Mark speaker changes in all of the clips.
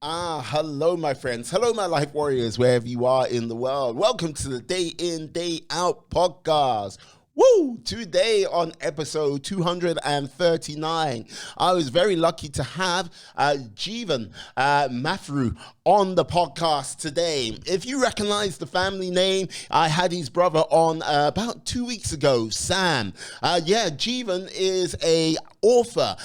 Speaker 1: Hello, my friends. Hello, my life warriors, wherever you are in the world. Welcome to the Day In, Day Out podcast. Woo! Today on episode 239, I was very lucky to have Jeevan Matharu on the podcast today. If you recognize the family name, I had his brother on about 2 weeks ago, Sam. Jeevan is a author,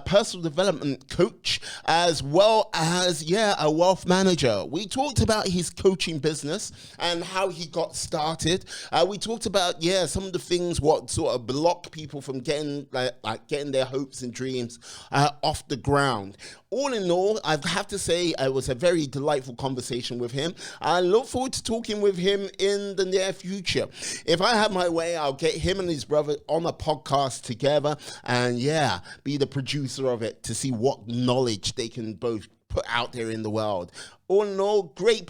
Speaker 1: personal development coach, as well as, a wealth manager. We talked about his coaching business and how he got started. We talked about, some of the things what sort of block people from getting getting their hopes and dreams off the ground. All in all, I have to say it was a very delightful conversation with him. I look forward to talking with him in the near future. If I have my way, I'll get him and his brother on a podcast together and be the producer of it to see what knowledge they can both put out there in the world. All in all, great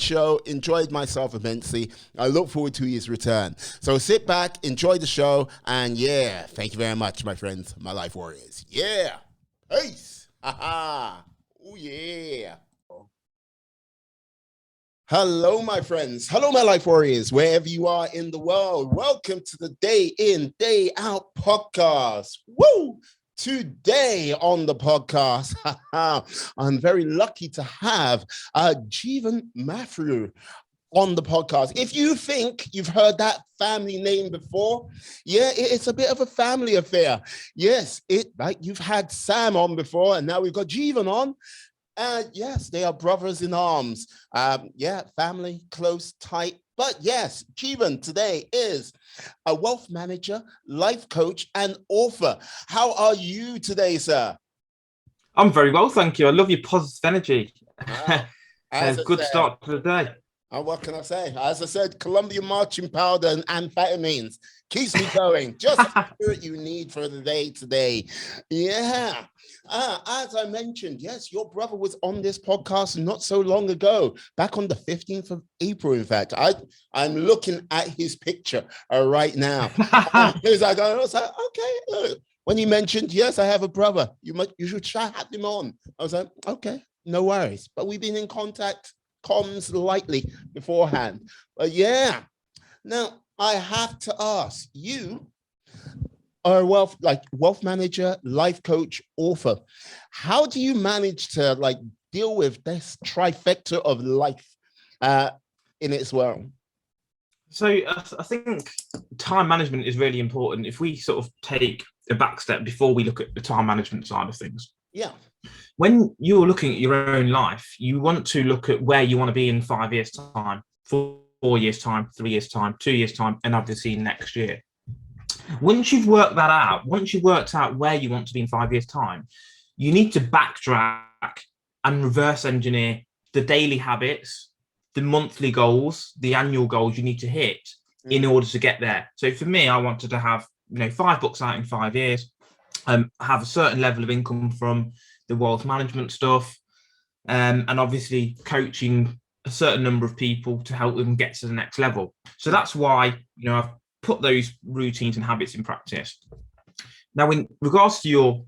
Speaker 1: show. Enjoyed myself immensely. I look forward to his return. So sit back, enjoy the show, and thank you very much, my friends, my life warriors. Peace. Oh yeah. Hello, my friends. Hello, my life warriors, wherever you are in the world. Welcome to the Day In, Day Out podcast. Woo! Today on the podcast, I'm very lucky to have Jeevan Matharu on the podcast. If you think you've heard that family name before, it's a bit of a family affair. Yes, you've had Sam on before, and now we've got Jeevan on. Yes, they are brothers in arms. Family, close, tight. But yes, Jeevan today is a wealth manager, life coach, and author. How are you today, sir?
Speaker 2: I'm very well, thank you. I love your positive energy. Good start to the day.
Speaker 1: What can I say? As I said, Colombian marching powder and amphetamines keeps me going. Just the spirit you need for the day today. Yeah. As I mentioned, yes, your brother was on this podcast not so long ago, back on the 15th of April, in fact. I'm looking at his picture right now. He's like, I was like, okay. When he mentioned, yes, I have a brother, you should try have him on. I was like, okay, no worries. But we've been in contact, comms lightly beforehand. But now I have to ask, you are a wealth manager, life coach, author. How do you manage to deal with this trifecta of life in its world?
Speaker 2: So I think time management is really important. If we sort of take a back step before we look at the time management side of things.
Speaker 1: Yeah.
Speaker 2: When you're looking at your own life, you want to look at where you want to be in 5 years' time, 4 years' time, 3 years' time, 2 years' time, and obviously next year. Once you've worked that out, once you've worked out where you want to be in 5 years' time, you need to backtrack and reverse engineer the daily habits, the monthly goals, the annual goals you need to hit in order to get there. So for me, I wanted to have 5 books out in 5 years, have a certain level of income from the wealth management stuff, and obviously coaching a certain number of people to help them get to the next level. So that's why I've put those routines and habits in practice. Now, in regards to your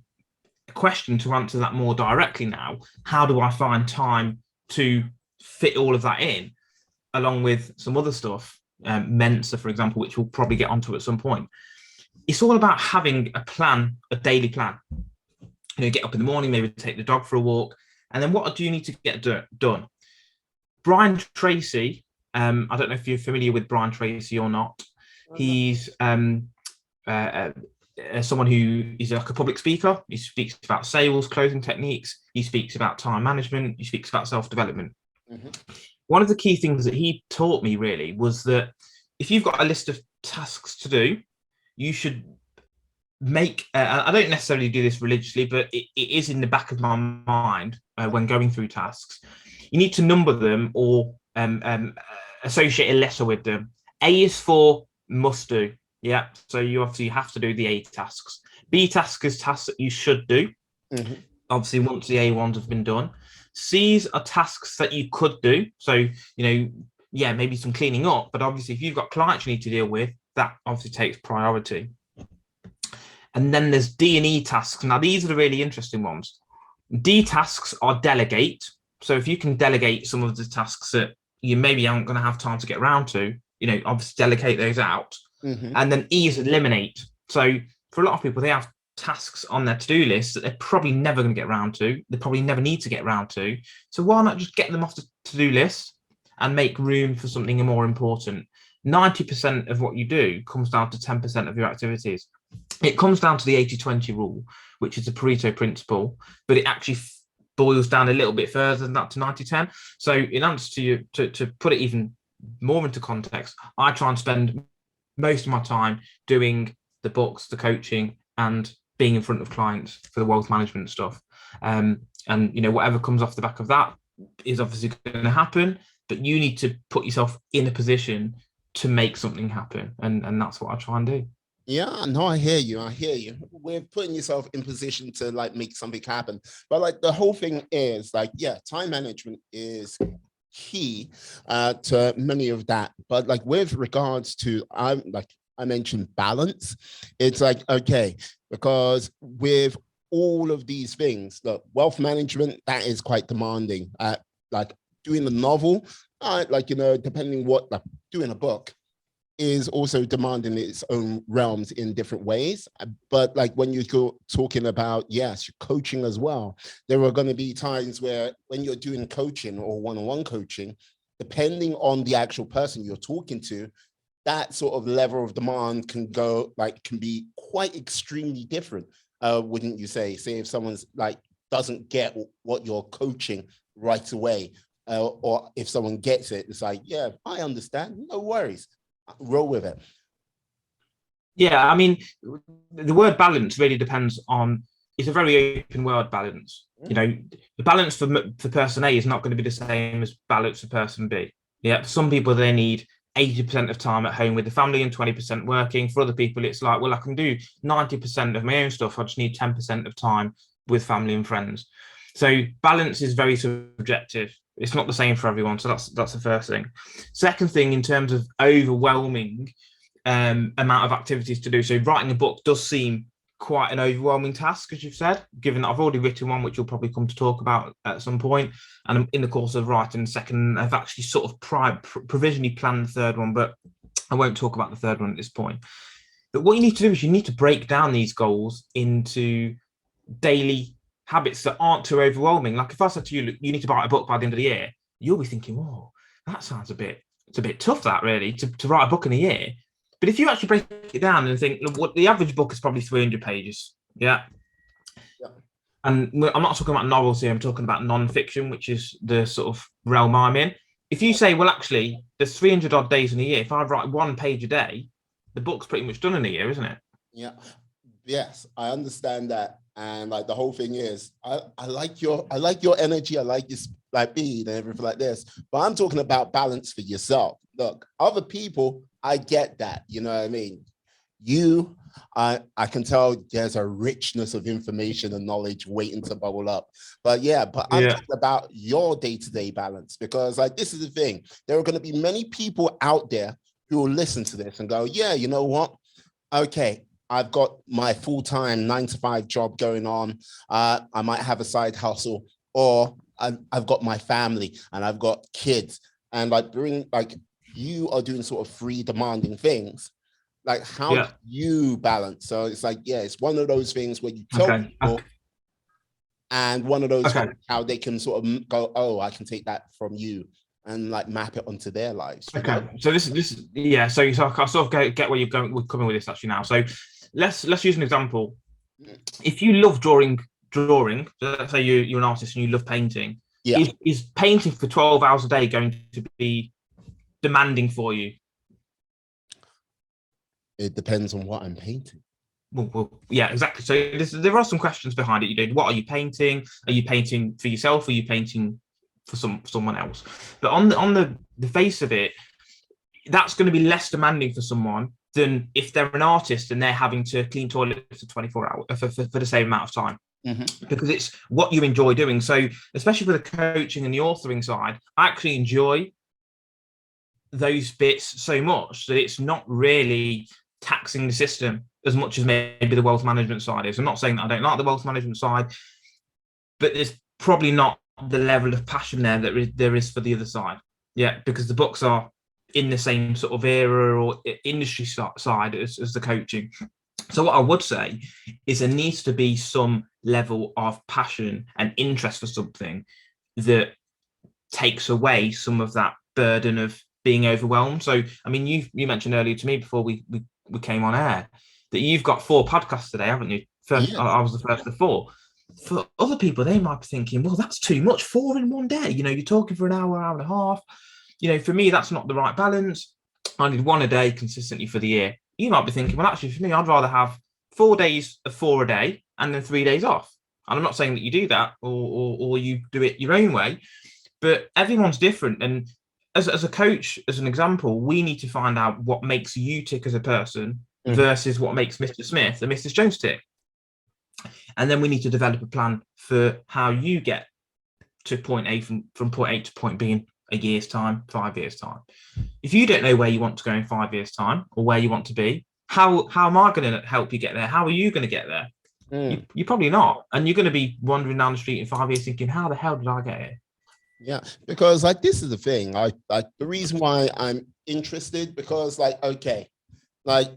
Speaker 2: question, to answer that more directly now, how do I find time to fit all of that in, along with some other stuff, Mensa, for example, which we'll probably get onto at some point? It's all about having a plan, a daily plan. Get up in the morning, maybe take the dog for a walk, and then what do you need to get done? Brian Tracy, I don't know if you're familiar with Brian Tracy or not. He's someone who is like a public speaker. He speaks about sales, closing techniques. He speaks about time management. He speaks about self-development. Mm-hmm. One of the key things that he taught me really was that if you've got a list of tasks to do, you should make, I don't necessarily do this religiously, but it is in the back of my mind when going through tasks. You need to number them or associate a letter with them. A is for must do. Yeah. So you obviously have to do the A tasks. B tasks is tasks that you should do. Mm-hmm. Obviously, once the A ones have been done. C's are tasks that you could do. So, maybe some cleaning up, but obviously if you've got clients you need to deal with, that obviously takes priority. And then there's D and E tasks. Now, these are the really interesting ones. D tasks are delegate. So if you can delegate some of the tasks that you maybe aren't going to have time to get around to, obviously delegate those out.
Speaker 1: Mm-hmm.
Speaker 2: And then E is eliminate. So for a lot of people, they have tasks on their to-do list that they're probably never going to get around to. They probably never need to get around to. So why not just get them off the to-do list and make room for something more important? 90% of what you do comes down to 10% of your activities. It comes down to the 80-20 rule, which is the Pareto principle, but it actually boils down a little bit further than that to 90-10. So in answer to you, to put it even more into context, I try and spend most of my time doing the books, the coaching, and being in front of clients for the wealth management stuff. And whatever comes off the back of that is obviously going to happen, but you need to put yourself in a position to make something happen. And that's what I try and do.
Speaker 1: Yeah, no, I hear you. We're putting yourself in position to like make something happen. But like the whole thing is like, yeah, time management is key to many of that. But like with regards to, I mentioned balance, it's like, okay, because with all of these things, the wealth management, that is quite demanding. Like doing the novel, depending what, like doing a book, is also demanding its own realms in different ways. But like when you go talking about, yes, coaching as well, there are going to be times where when you're doing coaching or one-on-one coaching, depending on the actual person you're talking to, that sort of level of demand can be quite extremely different. Wouldn't you say if someone's like doesn't get what you're coaching right away, or if someone gets it, it's like, yeah, I understand, no worries. Roll with it.
Speaker 2: Yeah, I mean, the word balance really depends on, it's a very open word, balance. The balance for person A is not going to be the same as balance for person B. Yeah, for some people, they need 80% of time at home with the family and 20% working. For other people, it's like, well, I can do 90% of my own stuff. I just need 10% of time with family and friends. So balance is very subjective. It's not the same for everyone. So that's the first thing. Second thing, in terms of overwhelming amount of activities to do. So writing a book does seem quite an overwhelming task, as you've said, given that I've already written one, which you'll probably come to talk about at some point. And in the course of writing the second, I've actually sort of provisionally planned the third one, but I won't talk about the third one at this point. But what you need to do is you need to break down these goals into daily habits that aren't too overwhelming. Like if I said to you, you need to write a book by the end of the year, you'll be thinking, oh, that sounds it's a bit tough, that really, to write a book in a year. But if you actually break it down and think, look, what the average book is probably 300 pages. Yeah. And I'm not talking about novels here, I'm talking about non-fiction, which is the sort of realm I'm in. If you say, well, actually, there's 300 odd days in a year, if I write 1 page a day, the book's pretty much done in a year, isn't it?
Speaker 1: Yeah. Yes, I understand that. And like the whole thing is, I like your energy, I like your speed and everything like this. But I'm talking about balance for yourself. Look, other people, I get that. You know what I mean? I can tell there's a richness of information and knowledge waiting to bubble up. But I'm talking about your day-to-day balance, because like this is the thing. There are going to be many people out there who will listen to this and go, yeah, you know what? Okay, I've got my full-time 9-to-5 job going on. I might have a side hustle, or I've got my family and I've got kids, and you are doing sort of free demanding things. Like how do you balance? So it's like, it's one of those things where you tell people, and one of those things, how they can sort of go, oh, I can take that from you and like map it onto their lives.
Speaker 2: Okay, so this is So I sort of get where you're coming with this actually now. So let's use an example. If you love drawing, so let's say you're an artist and you love painting. Is painting for 12 hours a day going to be demanding for you?
Speaker 1: It depends on what I'm painting.
Speaker 2: Well, yeah, exactly. So there are some questions behind it. What are you painting? Are you painting for yourself? Are you painting for someone else? But on the face of it, that's going to be less demanding for someone than if they're an artist and they're having to clean toilets for 24 hours for the same amount of time. Mm-hmm. Because it's what you enjoy doing. So especially for the coaching and the authoring side, I actually enjoy those bits so much that it's not really taxing the system as much as maybe the wealth management side is. I'm not saying that I don't like the wealth management side. but there's probably not the level of passion there is for the other side. Yeah, because the books are in the same sort of era or industry side as the coaching. So what I would say is there needs to be some level of passion and interest for something that takes away some of that burden of being overwhelmed. So, I mean, you mentioned earlier to me before we came on air that you've got 4 podcasts today, haven't you? First,
Speaker 1: Yeah.
Speaker 2: I was the first of 4. For other people, they might be thinking, well, that's too much, 4 in one day. You know, you're talking for an hour, hour and a half. You know, for me, that's not the right balance. I need 1 a day consistently for the year. You might be thinking, well, actually, for me, I'd rather have 4 days of 4 a day and then 3 days off. And I'm not saying that you do that or you do it your own way, but everyone's different. And as a coach, as an example, we need to find out what makes you tick as a person versus what makes Mr. Smith and Mrs. Jones tick. And then we need to develop a plan for how you get to point A from point A to point B in a year's time, 5 years' time. If you don't know where you want to go in 5 years' time or where you want to be, how am I going to help you get there? How are you going to get there? You're probably not. And you're going to be wandering down the street in 5 years thinking, how the hell did I get here?
Speaker 1: Yeah, because like this is the thing. The reason why I'm interested, because like, okay, like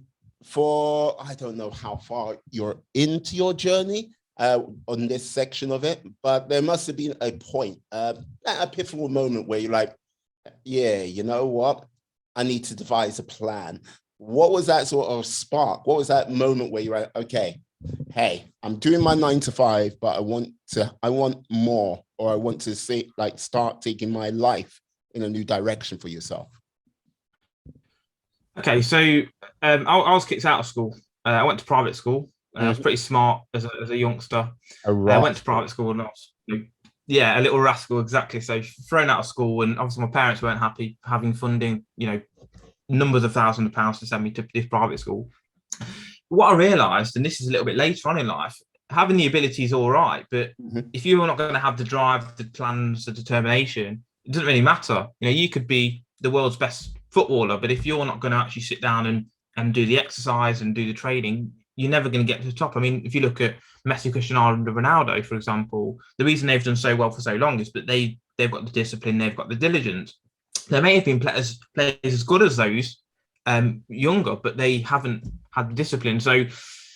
Speaker 1: for I don't know how far you're into your journey on this section of it, but there must have been a point, an epiphany moment where you're like, yeah, you know what? I need to devise a plan. What was that sort of spark? What was that moment where you're like, okay, hey, I'm doing my 9 to 5, but I want more, or I want to say, like, start taking my life in a new direction for yourself?
Speaker 2: Okay, so I was kicked out of school. I went to private school. I was pretty smart as a youngster. I went to private school and I was, a little rascal, exactly. So thrown out of school, and obviously my parents weren't happy having funding, numbers of thousands of pounds to send me to this private school. What I realised, and this is a little bit later on in life, having the ability is all right, but if you're not going to have the drive, the plans, the determination, it doesn't really matter. You could be the world's best footballer, but if you're not going to actually sit down and do the exercise and do the training, you're never going to get to the top. I mean, if you look at Messi, Cristiano and Ronaldo, for example, the reason they've done so well for so long is that they've got the discipline, they've got the diligence. There may have been players as good as those younger, but they haven't had the discipline. So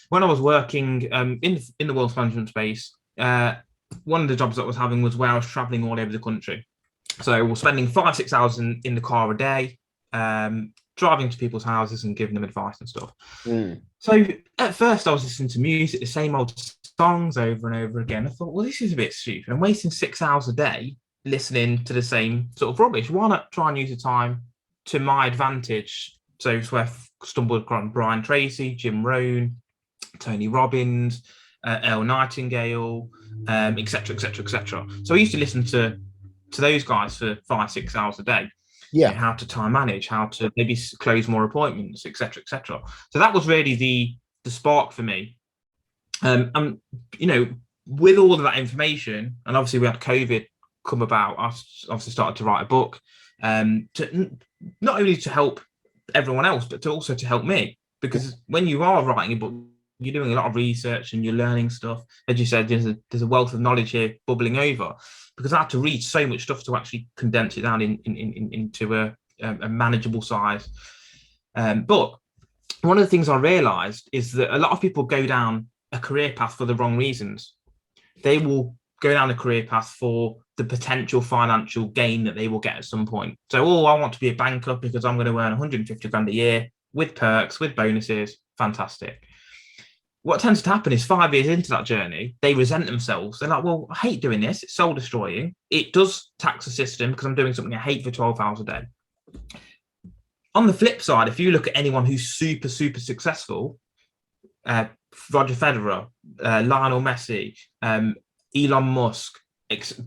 Speaker 2: when I was working in the wealth management space, one of the jobs that I was having was where I was traveling all over the country. So I was spending 5-6 hours in the car a day, driving to people's houses and giving them advice and stuff. So at first I was listening to music, the same old songs over and over again. I thought, well, this is a bit stupid. I'm wasting 6 hours a day listening to the same sort of rubbish. Why not try and use the time to my advantage? So it's where I stumbled upon Brian Tracy, Jim Rohn, Tony Robbins, Elle Nightingale, etc., etc., etc. So I used to listen to those guys for 5-6 hours a day.
Speaker 1: Yeah,
Speaker 2: how to time manage, how to maybe close more appointments, etc., etc. So that was really the spark for me. And with all of that information, and obviously we had COVID come about, I obviously started to write a book, to not only to help everyone else, but to also to help me. Because when you are writing a book, you're doing a lot of research and you're learning stuff. As you said, there's a wealth of knowledge here bubbling over, because I had to read so much stuff to actually condense it down into a manageable size. But one of the things I realized is that a lot of people go down a career path for the wrong reasons. They will go down a career path for the potential financial gain that they will get at some point. So, I want to be a banker because I'm going to earn 150 grand a year with perks, with bonuses. Fantastic. What tends to happen is 5 years into that journey, they resent themselves. They're like, well, I hate doing this. It's soul destroying. It does tax the system because I'm doing something I hate for 12 hours a day. On the flip side, if you look at anyone who's super, super successful, Roger Federer, Lionel Messi, Elon Musk,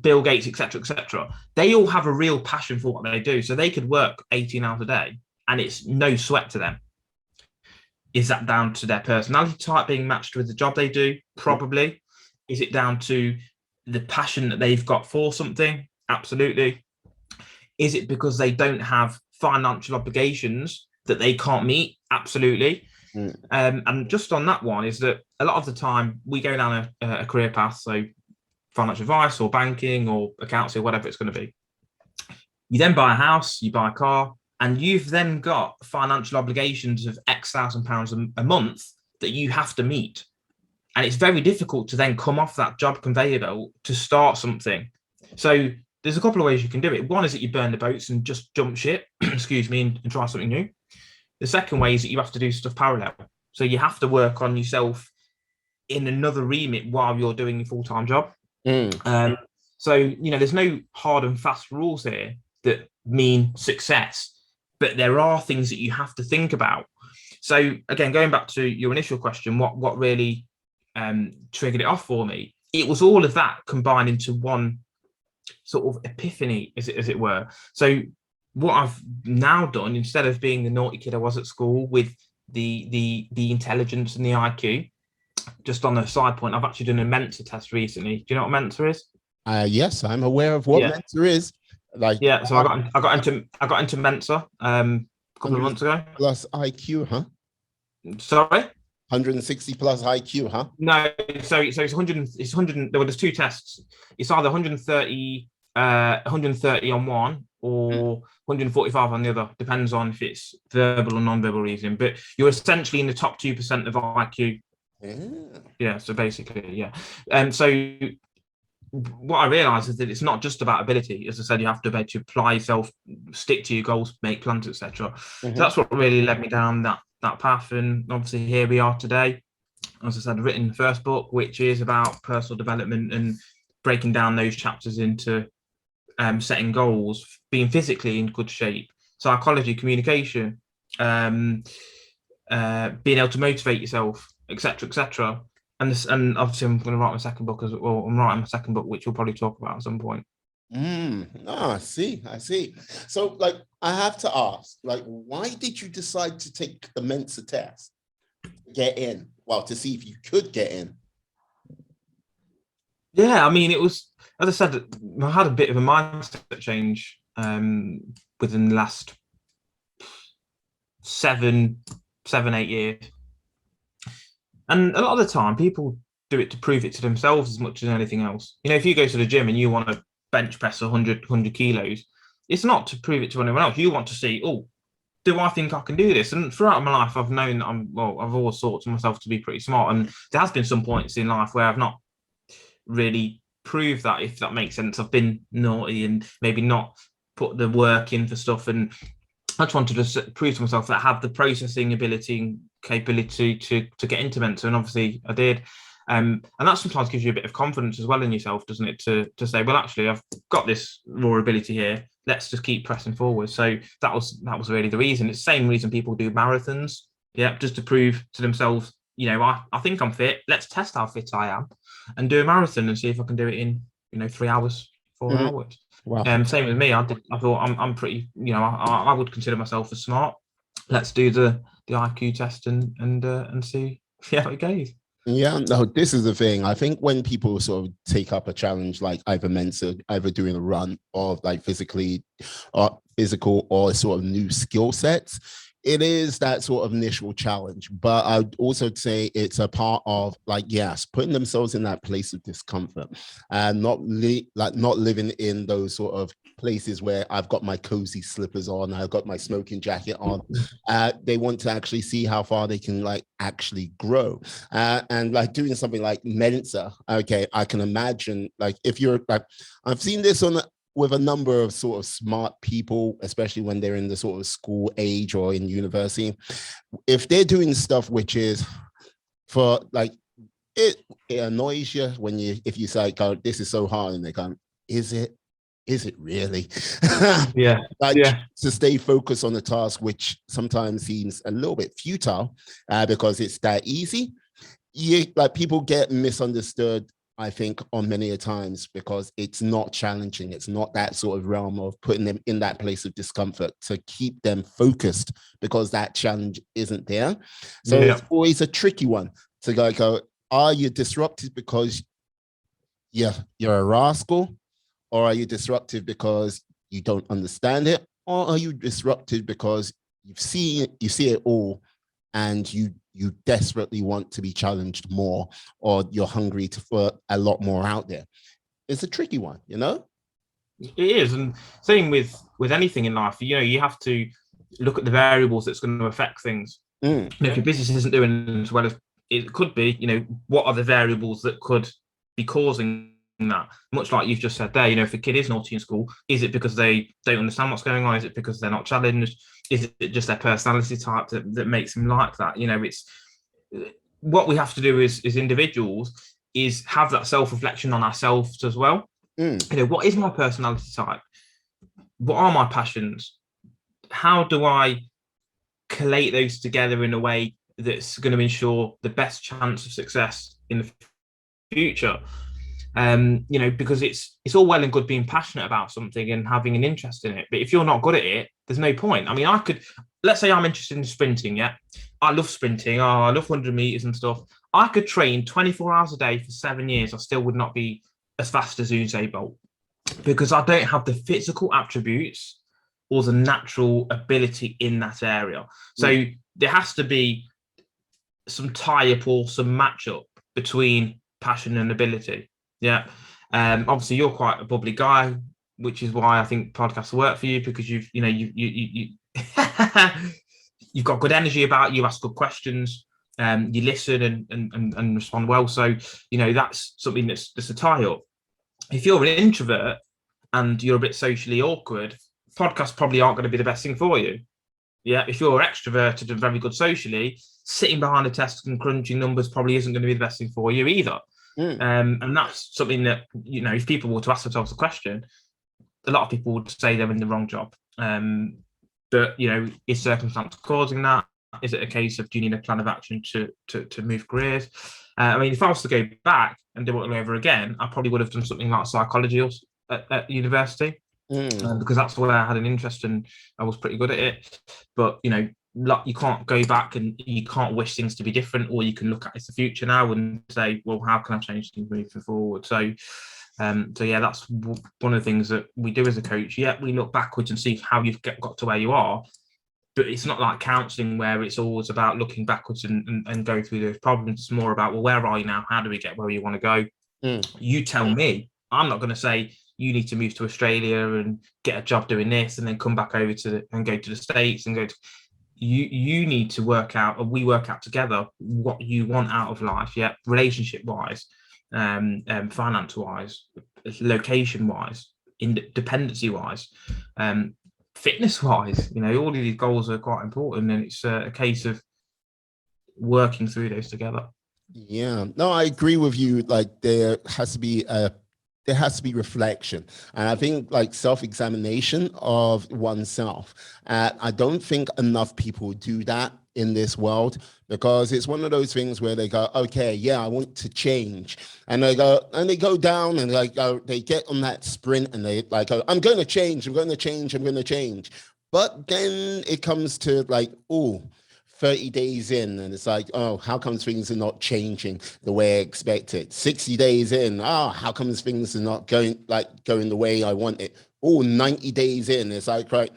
Speaker 2: Bill Gates, etc., they all have a real passion for what they do. So they could work 18 hours a day and it's no sweat to them. Is that down to their personality type being matched with the job they do? Probably. Is it down to the passion that they've got for something? Absolutely. Is it because they don't have financial obligations that they can't meet? Absolutely. And just on that one is that a lot of the time we go down a career path. So financial advice or banking or accounts or whatever it's going to be. You then buy a house, you buy a car, and you've then got financial obligations of X £1,000 a month that you have to meet. And it's very difficult to then come off that job conveyor belt to start something. So there's a couple of ways you can do it. One is that you burn the boats and just jump ship, excuse me, and try something new. The second way is that you have to do stuff parallel. So you have to work on yourself in another remit while you're doing your full-time job. So, there's no hard and fast rules here that mean success, but there are things that you have to think about. So again, going back to your initial question, what really triggered it off for me, it was all of that combined into one sort of epiphany, as it were. So what I've now done, instead of being the naughty kid I was at school with the intelligence and the IQ, just on a side point, I've actually done a Mensa test recently. Do you know what Mensa is?
Speaker 1: Yes, I'm aware of what Mensa is.
Speaker 2: So I got into Mensa a couple of months ago.
Speaker 1: Plus IQ, huh?
Speaker 2: Sorry?
Speaker 1: 160 plus IQ, huh?
Speaker 2: No, so it's 100. It's 100. There's two tests. It's either 130 on one or 145 on the other. Depends on if it's verbal or non-verbal reasoning. But you're essentially in the top 2% of IQ. Yeah. So basically, yeah. So what I realized is that it's not just about ability. As I said, you have to be able to apply yourself, stick to your goals, make plans, etc. So that's what really led me down that path. And obviously here we are today. As I said, I've written the first book, which is about personal development and breaking down those chapters into setting goals, being physically in good shape, psychology, communication, being able to motivate yourself, etc. And obviously I'm going to write my second book I'm writing my second book, which we'll probably talk about at some point.
Speaker 1: I see. So I have to ask, why did you decide to take the Mensa test? Get in? Well, to see if you could get in.
Speaker 2: Yeah, I mean, it was, as I said, I had a bit of a mindset change within the last 7, 8 years. And a lot of the time, people do it to prove it to themselves as much as anything else. If you go to the gym and you want to bench press 100 kilos, it's not to prove it to anyone else. You want to see, do I think I can do this? And throughout my life, I've known that I've always thought to myself to be pretty smart. And there has been some points in life where I've not really proved that, if that makes sense. I've been naughty and maybe not put the work in for stuff. And I just wanted to prove to myself that I have the processing ability and capability to get into Mensa, and obviously I did. And that sometimes gives you a bit of confidence as well in yourself, doesn't it? To say, well, actually, I've got this raw ability here. Let's just keep pressing forward. So that was really the reason. It's the same reason people do marathons, just to prove to themselves, I think I'm fit. Let's test how fit I am, and do a marathon and see if I can do it in 3 hours, 4 hours.
Speaker 1: Wow.
Speaker 2: Same with me. I thought I'm pretty. I would consider myself as smart. Let's do the IQ test and see how it goes.
Speaker 1: Yeah, no, this is the thing. I think when people sort of take up a challenge like either Mensa, either doing a run or physical or sort of new skill sets, it is that sort of initial challenge. But I'd also say it's a part of putting themselves in that place of discomfort and not living in those sort of places where I've got my cozy slippers on, I've got my smoking jacket on. They want to actually see how far they can actually grow. And doing something like Mensa, okay, I can imagine if you're I've seen this with a number of sort of smart people, especially when they're in the sort of school age or in university. If they're doing stuff which is for it annoys you if you say, this is so hard, and they go, is it really? To stay focused on the task, which sometimes seems a little bit futile because it's that easy. People get misunderstood, I think, on many a times because it's not challenging. It's not that sort of realm of putting them in that place of discomfort to keep them focused, because that challenge isn't there. So it's always a tricky one to go, are you disrupted because you're a rascal? Or are you disruptive because you don't understand it? Or are you disrupted because you see it all and you desperately want to be challenged more, or you're hungry for a lot more out there? it's a tricky one, you know?
Speaker 2: It is. And same with anything in life, you know, you have to look at the variables that's going to affect things. You know, if your business isn't doing as well as it could be, you know, what are the variables that could be causing that? Much like you've just said there, you know, if a kid is naughty in school, is it because they don't understand what's going on? Is it because they're not challenged? Is it just their personality type that makes them like that? You know, it's what we have to do as individuals is have that self-reflection on ourselves as well. You know, what is my personality type? What are my passions? How do I collate those together in a way that's going to ensure the best chance of success in the future? You know, because it's all well and good being passionate about something and having an interest in it, but if you're not good at it, there's no point. I mean, let's say I'm interested in sprinting. Yeah, I love sprinting. I love 100 meters and stuff. I could train 24 hours a day for 7 years. I still would not be as fast as Usain Bolt because I don't have the physical attributes or the natural ability in that area. So there has to be some tie-up or some match-up between passion and ability. Yeah. Obviously, you're quite a bubbly guy, which is why I think podcasts work for you, because you you've got good energy about you, ask good questions, you listen and respond well. So, you know, that's something that's a tie-up. If you're an introvert and you're a bit socially awkward, podcasts probably aren't going to be the best thing for you. Yeah, if you're extroverted and very good socially, sitting behind a desk and crunching numbers probably isn't going to be the best thing for you either. And that's something that, you know, if people were to ask themselves the question, a lot of people would say they're in the wrong job. But, you know, is circumstance causing that? Is it a case of, do you need a plan of action to move careers? I mean, if I was to go back and do it all over again, I probably would have done something like psychology at university, because that's where I had an interest and I was pretty good at it. But, you know, you can't go back and you can't wish things to be different, or you can look at it's the future now and say, well, how can I change things moving forward? So yeah, that's one of the things that we do as a coach. Yeah, we look backwards and see how you've got to where you are, but it's not like counselling where it's always about looking backwards and going through those problems. It's more about, well, where are you now? How do we get where you want to go? You tell me. I'm not going to say you need to move to Australia and get a job doing this and then come back over and go to the States and go to... You need to work out, and we work out together what you want out of life. Yeah, relationship wise, finance wise, location wise, dependency wise, fitness wise. You know, all of these goals are quite important, and it's a case of working through those together.
Speaker 1: Yeah, no, I agree with you. Like there has to be reflection, and I think like self-examination of oneself. I don't think enough people do that in this world, because it's one of those things where they go, okay, yeah, I want to change, and they go down and they get on that sprint and they like, oh, I'm going to change, but then it comes to like, 30 days in, and it's like, oh, how comes things are not changing the way I expected? 60 days in, how comes things are not going the way I want it? 90 days in, it's like, right,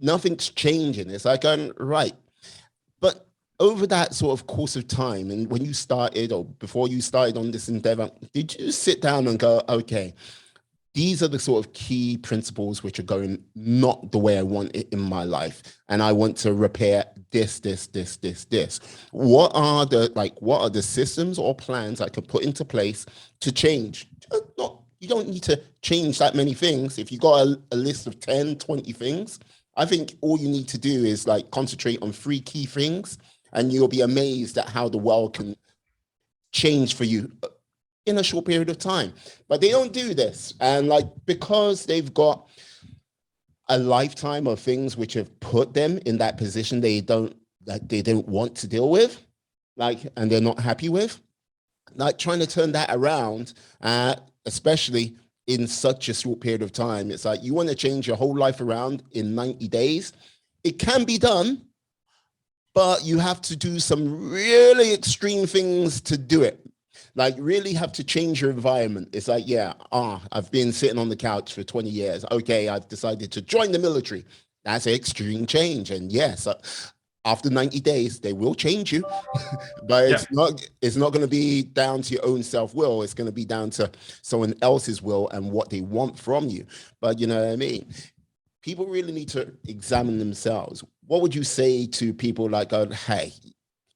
Speaker 1: nothing's changing. It's like, right. But over that sort of course of time, and when you started or before you started on this endeavor, did you sit down and go, okay, these are the sort of key principles which are going not the way I want it in my life, and I want to repair this. What are the systems or plans I could put into place to change? You don't need to change that many things. If you got a list of 10, 20 things, I think all you need to do is like concentrate on 3 key things, and you'll be amazed at how the world can change for you in a short period of time. But they don't do this, and like, because they've got a lifetime of things which have put them in that position they don't want to deal with, and they're not happy with, like trying to turn that around, especially in such a short period of time. It's like, you want to change your whole life around in 90 days. It can be done, but you have to do some really extreme things to do it. Like, really have to change your environment. It's like, yeah, I've been sitting on the couch for 20 years. Okay, I've decided to join the military. That's an extreme change. And yes, after 90 days, they will change you, but it's not going to be down to your own self-will. It's going to be down to someone else's will and what they want from you. But you know what I mean? People really need to examine themselves. What would you say to people like, hey,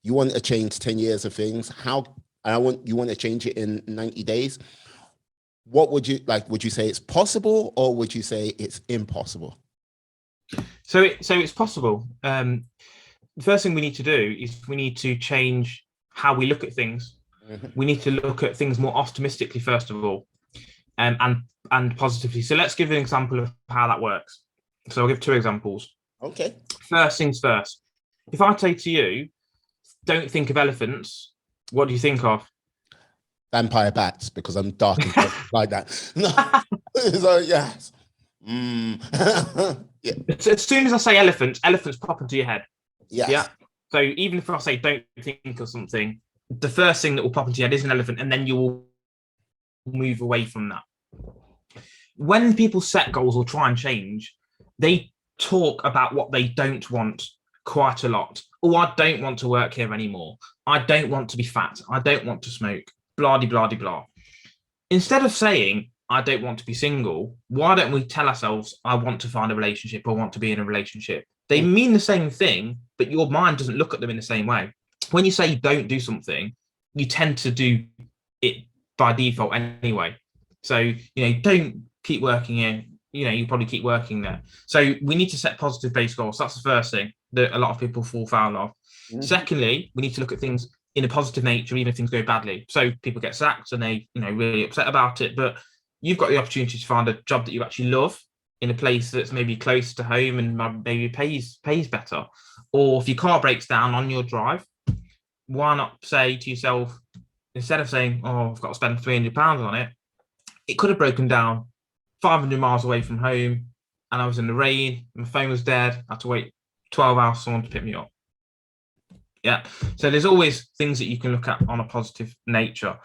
Speaker 1: you want to change 10 years of things? You want to change it in 90 days? What would you like? Would you say it's possible, or would you say it's impossible?
Speaker 2: So it's possible. The first thing we need to do is we need to change how we look at things. Mm-hmm. We need to look at things more optimistically, first of all, and positively. So let's give an example of how that works. So I'll give 2 examples. Okay. First things first. If I say to you, don't think of elephants, what do you think of?
Speaker 1: Vampire bats, because I'm dark and like that. No. So, yes.
Speaker 2: Yeah. As soon as I say elephants pop into your head.
Speaker 1: Yes.
Speaker 2: Yeah. So even if I say don't think of something, the first thing that will pop into your head is an elephant, and then you will move away from that. When people set goals or try and change, they talk about what they don't want quite a lot. Oh, I don't want to work here anymore. I don't want to be fat. I don't want to smoke. Blah, blah, blah, blah. Instead of saying, I don't want to be single, why don't we tell ourselves, I want to find a relationship or want to be in a relationship? They mean the same thing, but your mind doesn't look at them in the same way. When you say don't do something, you tend to do it by default anyway. So, don't keep working here. You probably keep working there. So we need to set positive base goals. That's the first thing that a lot of people fall foul of. Mm-hmm. Secondly, we need to look at things in a positive nature, even if things go badly. So people get sacked and they, really upset about it, but you've got the opportunity to find a job that you actually love in a place that's maybe close to home and maybe pays better. Or if your car breaks down on your drive, why not say to yourself, instead of saying, oh, I've got to spend £300 on it, it could have broken down 500 miles away from home, and I was in the rain, my phone was dead, I had to wait 12 hours for someone to pick me up. Yeah. So there's always things that you can look at on a positive nature.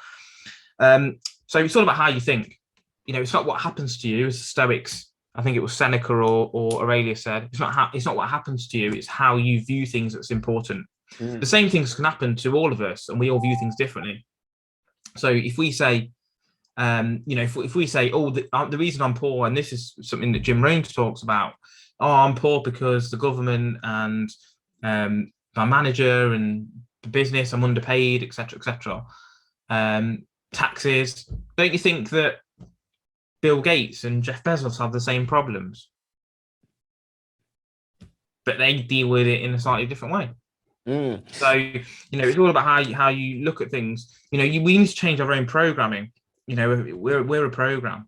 Speaker 2: So it's all about how you think. It's not what happens to you, as the Stoics, I think it was Seneca or Aurelius said, it's not what happens to you, it's how you view things that's important. The same things can happen to all of us, and we all view things differently. So if we say, if we say, oh, the reason I'm poor, and this is something that Jim Rohn talks about, oh, I'm poor because the government and my manager and the business, I'm underpaid, etc., etc. Taxes. Don't you think that Bill Gates and Jeff Bezos have the same problems, but they deal with it in a slightly different way? So it's all about how you look at things. We need to change our own programming. We're a program,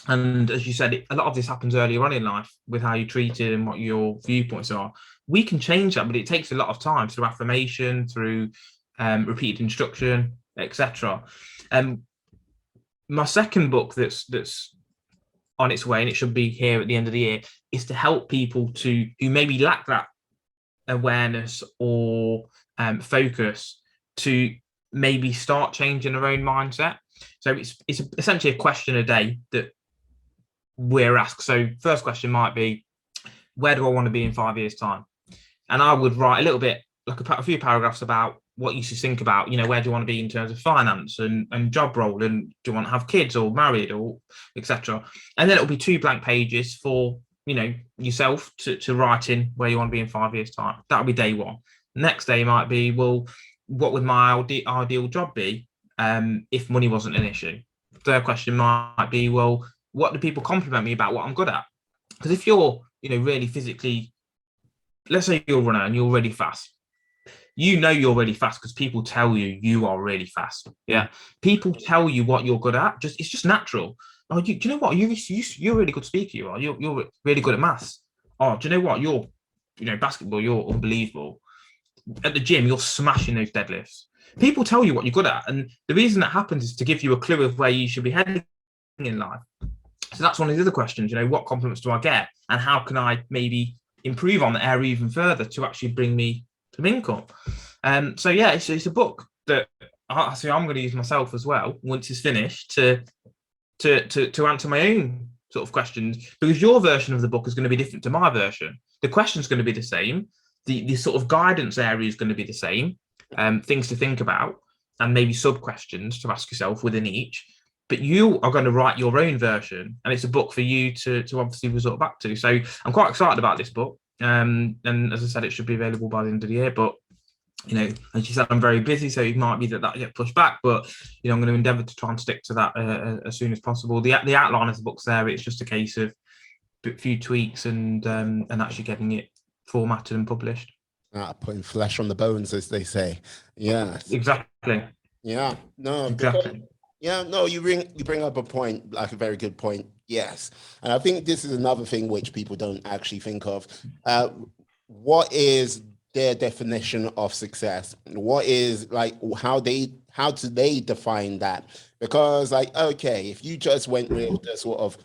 Speaker 2: and as you said, a lot of this happens earlier on in life with how you're treated and what your viewpoints are. We can change that, but it takes a lot of time through affirmation, through repeated instruction, etc. My second book that's on its way, and it should be here at the end of the year, is to help people who maybe lack that awareness or focus to maybe start changing their own mindset. So it's essentially a question a day that we're asked. So first question might be, where do I want to be in 5 years' time? And I would write a little bit, like a few paragraphs about what you should think about, where do you want to be in terms of finance and job role, and do you want to have kids or married or etc. And then it'll be 2 blank pages for, yourself to write in where you want to be in 5 years' time. That'll be day one. Next day might be, well, what would my ideal job be if money wasn't an issue? Third question might be, well, what do people compliment me about what I'm good at? Because if you're, really physically, let's say you're a runner and you're really fast, you're really fast because people tell you are really fast. Yeah. People tell you what you're good at. It's just natural. Oh, do you know what? You're a really good speaker. You are. You're really good at maths. Oh, do you know what? You're, basketball, you're unbelievable. At the gym, you're smashing those deadlifts. People tell you what you're good at. And the reason that happens is to give you a clue of where you should be heading in life. So that's one of the other questions, what compliments do I get? And how can I maybe improve on the area even further to actually bring me some income? So yeah, it's a book that I'm going to use myself as well once it's finished to answer my own sort of questions, because your version of the book is going to be different to my version. The question's going to be the same. the sort of guidance area is going to be the same, things to think about, and maybe sub questions to ask yourself within each. But you are going to write your own version, and it's a book for you to obviously resort back to. So I'm quite excited about this book. And as I said, it should be available by the end of the year. But, you know, as you said, I'm very busy, so it might be that get pushed back. But, you know, I'm going to endeavour to try and stick to that as soon as possible. The outline of the book's there. It's just a case of a few tweaks and actually getting it formatted and published.
Speaker 1: Putting flesh on the bones, as they say. Yeah.
Speaker 2: Exactly.
Speaker 1: Yeah. No.
Speaker 2: Exactly.
Speaker 1: Yeah, no, you bring up a point, like a very good point. Yes. And I think this is another thing which people don't actually think of. What is their definition of success? What is, like, how do they define that? Because, like, okay, if you just went with the sort of,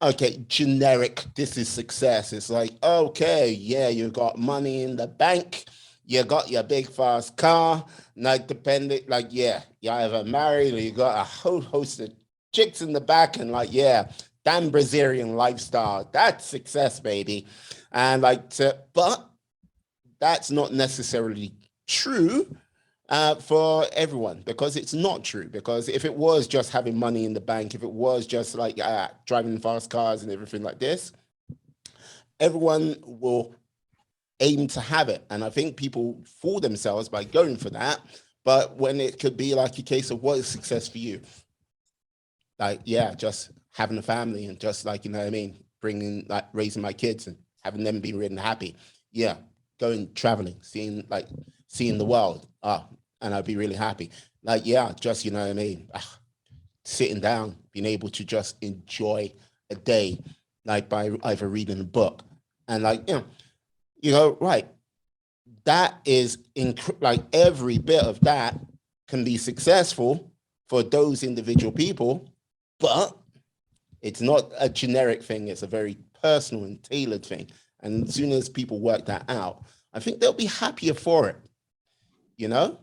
Speaker 1: okay, generic, this is success. It's like, okay, yeah, you got money in the bank, you got your big fast car, like depending, like, yeah, you either married or you got a whole host of chicks in the back, and like, yeah, damn Brazilian lifestyle. That's success, baby. And like, but that's not necessarily true for everyone, because it's not true. Because if it was just having money in the bank, if it was just like driving fast cars and everything like this, everyone will aim to have it. And I think people fool themselves by going for that. But when it could be like a case of, what is success for you? Like, yeah, just having a family and just, like, you know what I mean, raising my kids and having them be really happy. Yeah, going traveling, seeing the world. And I'd be really happy. Like, yeah, just, you know what I mean, sitting down, being able to just enjoy a day, like by either reading a book and, like, right. That is like every bit of that can be successful for those individual people, but it's not a generic thing. It's a very personal and tailored thing. And as soon as people work that out, I think they'll be happier for it, you know?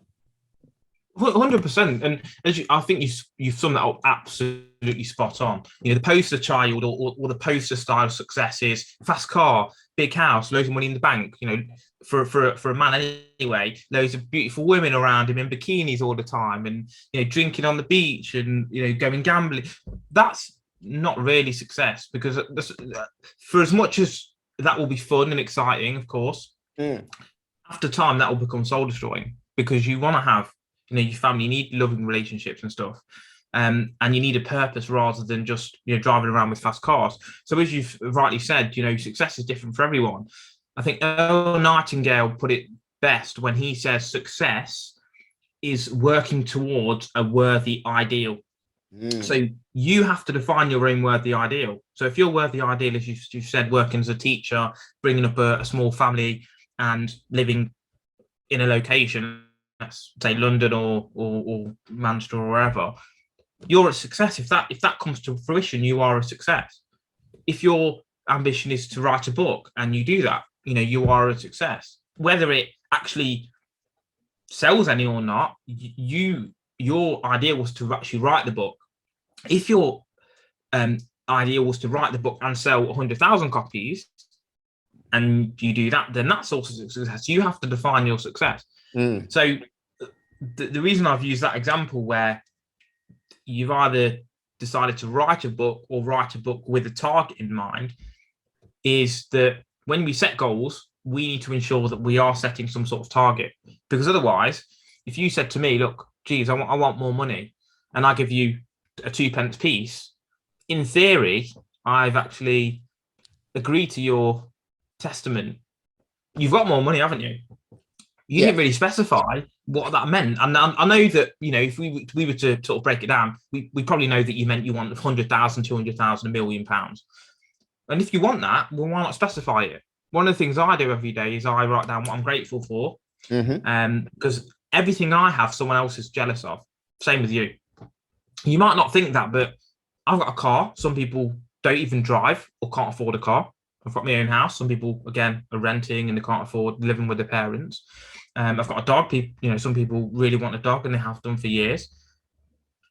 Speaker 2: 100%. And I think you've summed that up absolutely spot on. You know, the poster child or the poster style of success is fast car, big house, loads of money in the bank. You know, for a man anyway, loads of beautiful women around him in bikinis all the time, and, you know, drinking on the beach and, you know, going gambling. That's not really success, because for as much as that will be fun and exciting, of course, after time that will become soul destroying, because you want to have, you know, your family, you need loving relationships and stuff. And you need a purpose rather than just, you know, driving around with fast cars. So as you've rightly said, you know, success is different for everyone. I think Earl Nightingale put it best when he says success is working towards a worthy ideal. So you have to define your own worthy ideal. So if your worthy ideal, as you said, working as a teacher, bringing up a small family and living in a location, say London or Manchester or wherever, you're a success. If that comes to fruition, you are a success. If your ambition is to write a book and you do that, you know, you are a success. Whether it actually sells any or not, your idea was to actually write the book. If your idea was to write the book and sell 100,000 copies, and you do that, then that's also success. You have to define your success. So the reason I've used that example, where you've either decided to write a book or write a book with a target in mind, is that when we set goals, we need to ensure that we are setting some sort of target. Because otherwise, if you said to me, look, geez, I want more money, and I give you a 2p piece, in theory, I've actually agreed to your testament. You've got more money, haven't you? You didn't really specify what that meant. And I know that, you know, if we were to sort of break it down, we probably know that you meant you want 100,000, 200,000, £1 million. And if you want that, well, why not specify it? One of the things I do every day is I write down what I'm grateful for. Because everything I have, someone else is jealous of. Same with you. You might not think that, but I've got a car. Some people don't even drive or can't afford a car. I've got my own house. Some people, again, are renting and they can't afford living with their parents. I've got a dog. Some people really want a dog and they have done for years.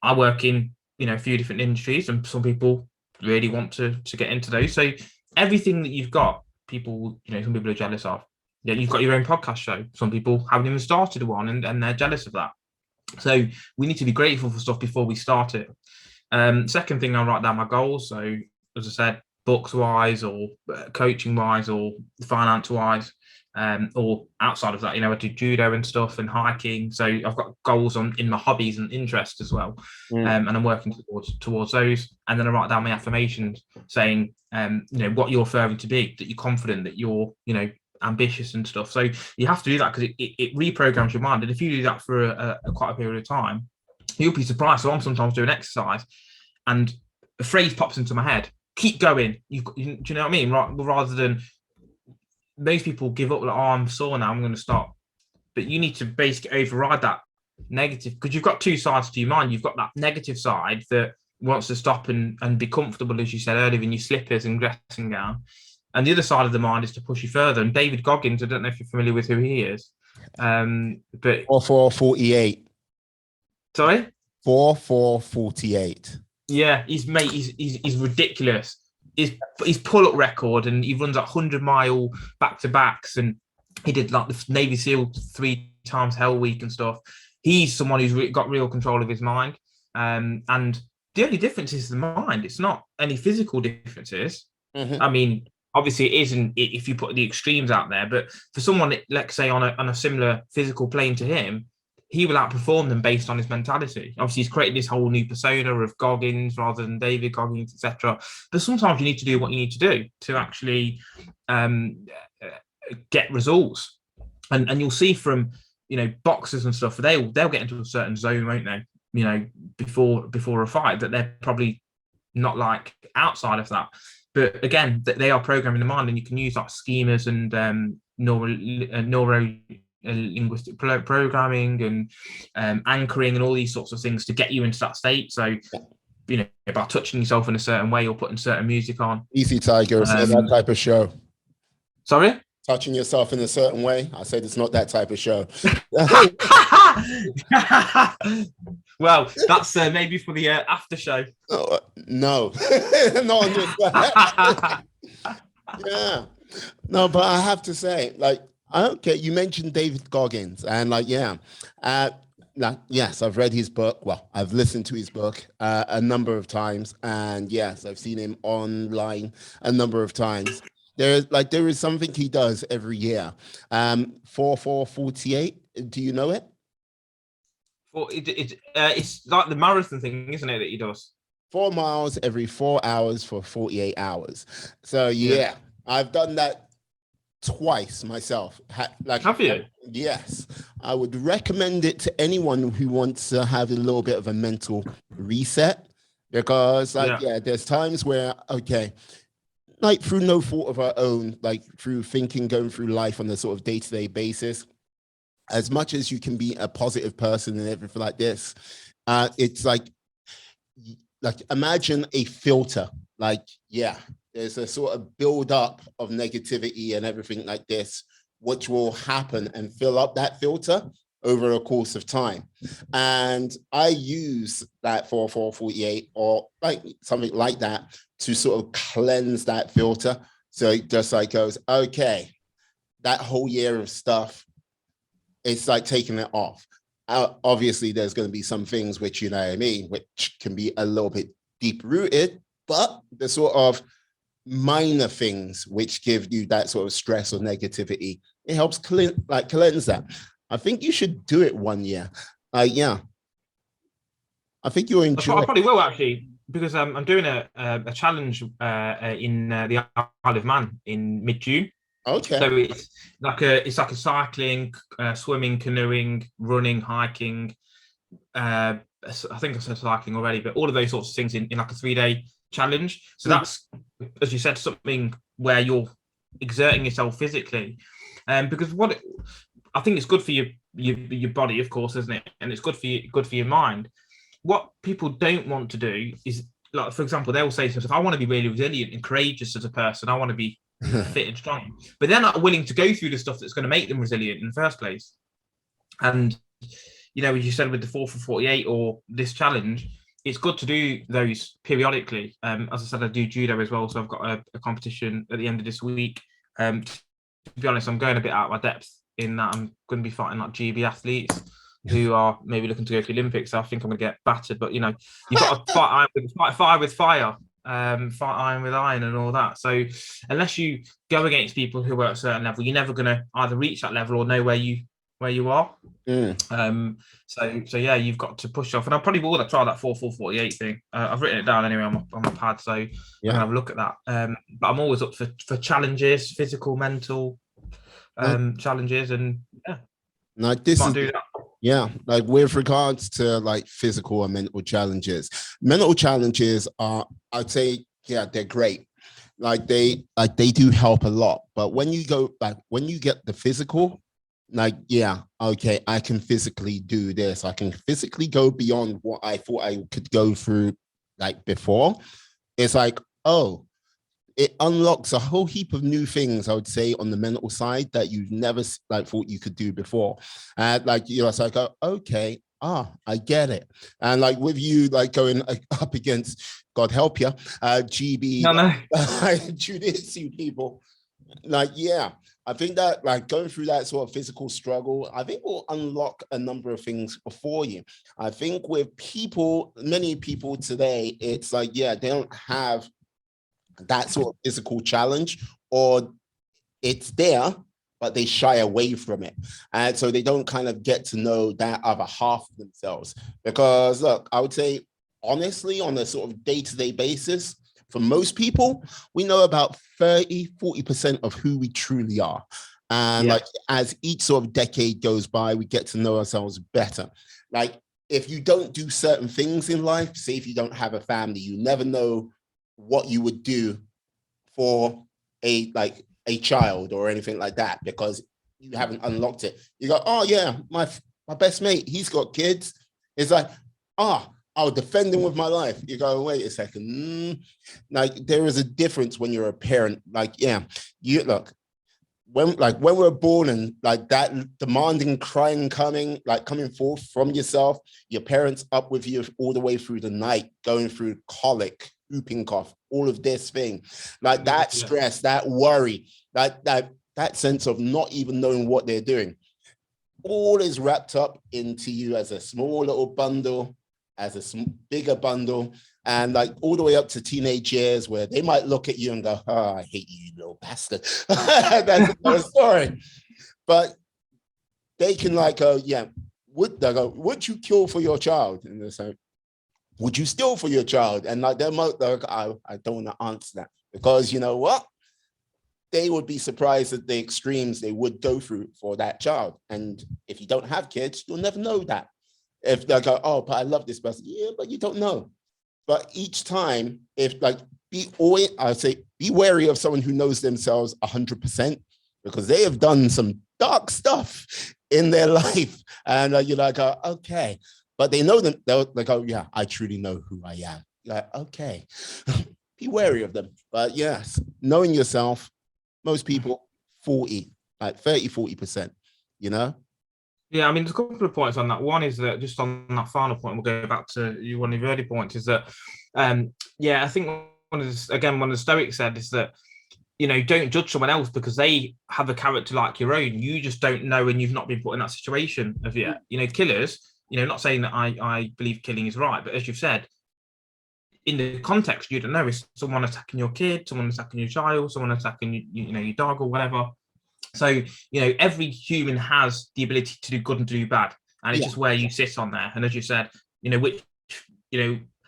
Speaker 2: I work in, a few different industries, and some people really want to get into those. So everything that you've got, people, some people are jealous of. Yeah, you've got your own podcast show. Some people haven't even started one, and they're jealous of that. So we need to be grateful for stuff before we start it. Second thing, I write down my goals. So as I said, books wise, or coaching wise, or finance wise, or outside of that, I do judo and stuff and hiking. So I've got goals in my hobbies and interests as well, and I'm working towards those. And then I write down my affirmations, saying, what you're referring to be, that you're confident, that you're, ambitious and stuff. So you have to do that, because it reprograms your mind. And if you do that for quite a period of time, you'll be surprised. So I'm sometimes doing exercise and a phrase pops into my head: keep going. Do you know what I mean? Rather than most people give up, like, oh, I'm sore now, I'm going to stop. But you need to basically override that negative, because you've got two sides to your mind. You've got that negative side that wants to stop and be comfortable, as you said earlier, in your slippers and dressing gown. And the other side of the mind is to push you further. And David Goggins, I don't know if you're familiar with who he is, but
Speaker 1: 4448.
Speaker 2: Sorry,
Speaker 1: 4448.
Speaker 2: Yeah, he's ridiculous. His pull-up record, and he runs 100-mile back-to-backs, and he did like the Navy SEAL 3 times Hell Week and stuff. He's someone who's got real control of his mind, and the only difference is the mind. It's not any physical differences. I mean, obviously it isn't if you put the extremes out there, but for someone, let's say, on a similar physical plane to him, he will outperform them based on his mentality. Obviously, he's created this whole new persona of Goggins rather than David Goggins, etc. But sometimes you need to do what you need to do to actually get results. And you'll see from boxers and stuff, they'll get into a certain zone, won't they? Before a fight, that they're probably not like outside of that. But again, they are programming the mind, and you can use like schemas and neuro linguistic programming and anchoring and all these sorts of things to get you into that state. So, by touching yourself in a certain way or putting certain music on.
Speaker 1: Easy, Tiger. It's not that type of show.
Speaker 2: Sorry?
Speaker 1: Touching yourself in a certain way. I said it's not that type of show.
Speaker 2: Well, that's maybe for the after show.
Speaker 1: Oh, no. Yeah. No, but I have to say, okay, you mentioned David Goggins, and yes, I've read his book. Well, I've listened to his book a number of times, and yes, I've seen him online a number of times. There is something he does every year. 4448. Do you know it?
Speaker 2: Well, it's like the marathon thing, isn't it, that he does?
Speaker 1: 4 miles every 4 hours for 48 hours. So yeah. I've done that twice myself.
Speaker 2: Have you?
Speaker 1: Yes. I would recommend it to anyone who wants to have a little bit of a mental reset, because there's times where, okay, through no fault of our own, through going through life on a sort of day-to-day basis, as much as you can be a positive person and everything like this, it's like imagine a filter. There's a sort of build up of negativity and everything like this, which will happen and fill up that filter over a course of time. And I use that 4448 or something like that to sort of cleanse that filter. So it just goes, okay, that whole year of stuff, it's like taking it off. Obviously, there's going to be some things which, which can be a little bit deep rooted, but the sort of minor things which give you that sort of stress or negativity, it helps cleanse that. I think you should do it one year. I think you'll enjoy it.
Speaker 2: I probably will, actually, because I'm doing a challenge in the Isle of Man in mid-June.
Speaker 1: Okay.
Speaker 2: So it's like a cycling, swimming, canoeing, running, hiking. I think I said cycling already, but all of those sorts of things in like a 3-day challenge. So that's, as you said, something where you're exerting yourself physically, because I think it's good for your body, of course, isn't it? And it's good for your mind. What people don't want to do is, like, for example, they'll say to themselves, I want to be really resilient and courageous as a person. I want to be fit and strong, but they're not willing to go through the stuff that's going to make them resilient in the first place. And as you said, with the 4 for 48 or this challenge, it's good to do those periodically. As I said, I do judo as well, so I've got a competition at the end of this week be honest, I'm going a bit out of my depth in that I'm going to be fighting like GB athletes who are maybe looking to go to the Olympics. So I think I'm going to get battered. But, you've got to fight fire with fire, fight iron with iron and all that. So unless you go against people who are at a certain level, you're never going to either reach that level or know where you are. So yeah, you've got to push off. And I probably will try that 4-4-48 thing. I've written it down anyway on my pad, so I can have a look at that. But I'm always up for challenges, physical, mental challenges, and
Speaker 1: like this is do that. Yeah, like with regards to like physical and mental challenges are, I'd say, they're great. Like they do help a lot. But when you get the physical, like, okay, I can physically do this. I can physically go beyond what I thought I could go through like before. It's like, oh, it unlocks a whole heap of new things, I would say, on the mental side that you've never like thought you could do before. And like, it's like, okay, I get it. And like with you, like going up against, God help you, GB, jiu-jitsu people, like, I think that like going through that sort of physical struggle, I think will unlock a number of things for you. I think with many people today, it's like, they don't have that sort of physical challenge, or it's there, but they shy away from it. And so they don't kind of get to know that other half of themselves. Because look, I would say, honestly, on a sort of day-to-day basis, for most people, we know about 30-40% of who we truly are. And like as each sort of decade goes by, we get to know ourselves better. Like if you don't do certain things in life, say if you don't have a family, you never know what you would do for a child or anything like that, because you haven't unlocked it. You go, oh yeah, my best mate, he's got kids. It's like, I'll defend him with my life. You go, wait a second. Like there is a difference when you're a parent. Like, you look, when we're born and like that demanding crying coming forth from yourself, your parents up with you all the way through the night, going through colic, whooping cough, all of this thing, like that stress, that worry, that sense of not even knowing what they're doing, all is wrapped up into you as a small little bundle, as a bigger bundle, and like all the way up to teenage years where they might look at you and go, oh, I hate you, little bastard. That's another story. But they can like go, would you kill for your child? And they say, would you steal for your child? And like they're like, I don't want to answer that, because you know what? They would be surprised at the extremes they would go through for that child. And if you don't have kids, you'll never know that. If they go, oh, but I love this person. Yeah, but you don't know. But each time, if like, be wary of someone who knows themselves 100%, because they have done some dark stuff in their life. And you're like, okay. But they know them. They're like, oh yeah, I truly know who I am. You're like, okay. Be wary of them. But yes, knowing yourself, most people 30-40%, you know?
Speaker 2: Yeah, I mean, there's a couple of points on that. One is that just on that final point, we'll go back to one of your early points, is that, I think one of the Stoics said is that, don't judge someone else because they have a character like your own. You just don't know, and you've not been put in that situation of yet. Killers, not saying that I believe killing is right, but as you've said, in the context, you don't know, is someone attacking your kid, someone attacking your child, someone attacking your dog or whatever. So, every human has the ability to do good and to do bad. And it's just where you sit on there. And as you said,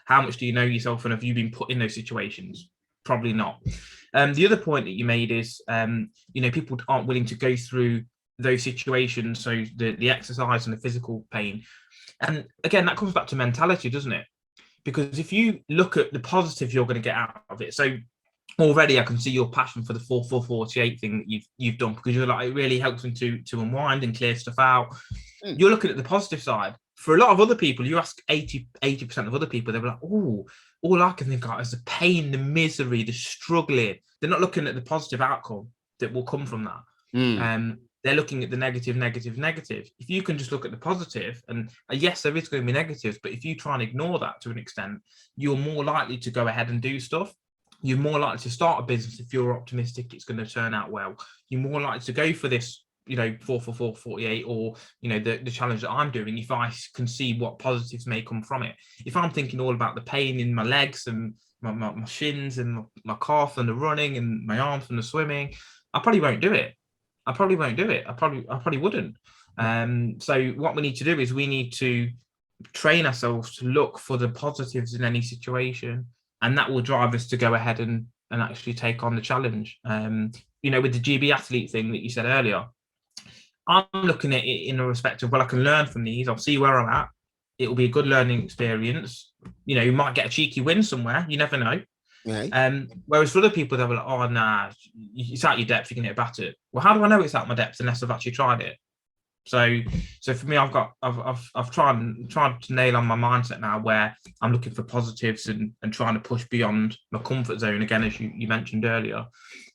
Speaker 2: how much do you know yourself, and have you been put in those situations? Probably not. The other point that you made is, people aren't willing to go through those situations. So the exercise and the physical pain. And again, that comes back to mentality, doesn't it? Because if you look at the positive you're going to get out of it. So already I can see your passion for the 4-4-48 thing that you've done, because you're like, it really helps them to unwind and clear stuff out. You're looking at the positive side. For a lot of other people, you ask 80% of other people, they're like, oh, all I can think of is the pain, the misery, the struggling. They're not looking at the positive outcome that will come from that. They're looking at the negative. If you can just look at the positive, and yes, there is going to be negatives, but if you try and ignore that to an extent, you're more likely to go ahead and do stuff. You're more likely to start a business if you're optimistic it's going to turn out well. You're more likely to go for this, 4 for 4, 48, or, the challenge that I'm doing, if I can see what positives may come from it. If I'm thinking all about the pain in my legs and my shins and my calf and the running and my arms from the swimming, I probably won't do it. I probably wouldn't. So what we need to do is we need to train ourselves to look for the positives in any situation, and that will drive us to go ahead and actually take on the challenge. With the GB athlete thing that you said earlier, I'm looking at it in a respect of, well, I can learn from these. I'll see where I'm at. It will be a good learning experience. You might get a cheeky win somewhere. You never know.
Speaker 1: Right.
Speaker 2: Whereas for other people, they'll be like, oh, nah, it's out your depth. You can hit battered. Well, how do I know it's out my depth unless I've actually tried it? So for me, I've tried to nail on my mindset now, where I'm looking for positives and trying to push beyond my comfort zone again, as you mentioned earlier.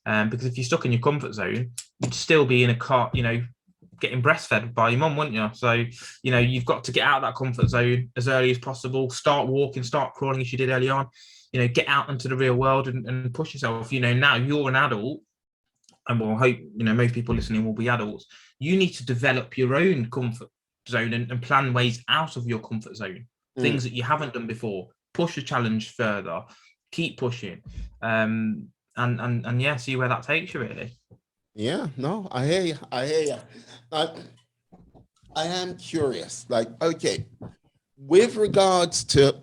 Speaker 2: Because if you're stuck in your comfort zone, you'd still be in a car, getting breastfed by your mum, wouldn't you? So, you've got to get out of that comfort zone as early as possible. Start walking, start crawling as you did early on. Get out into the real world and push yourself. Now you're an adult, and we'll hope, most people listening will be adults. You need to develop your own comfort zone and plan ways out of your comfort zone, things that you haven't done before. Push the challenge further, keep pushing, and see where that takes you, really.
Speaker 1: Yeah, no, I hear you. I am curious. Okay, with regards to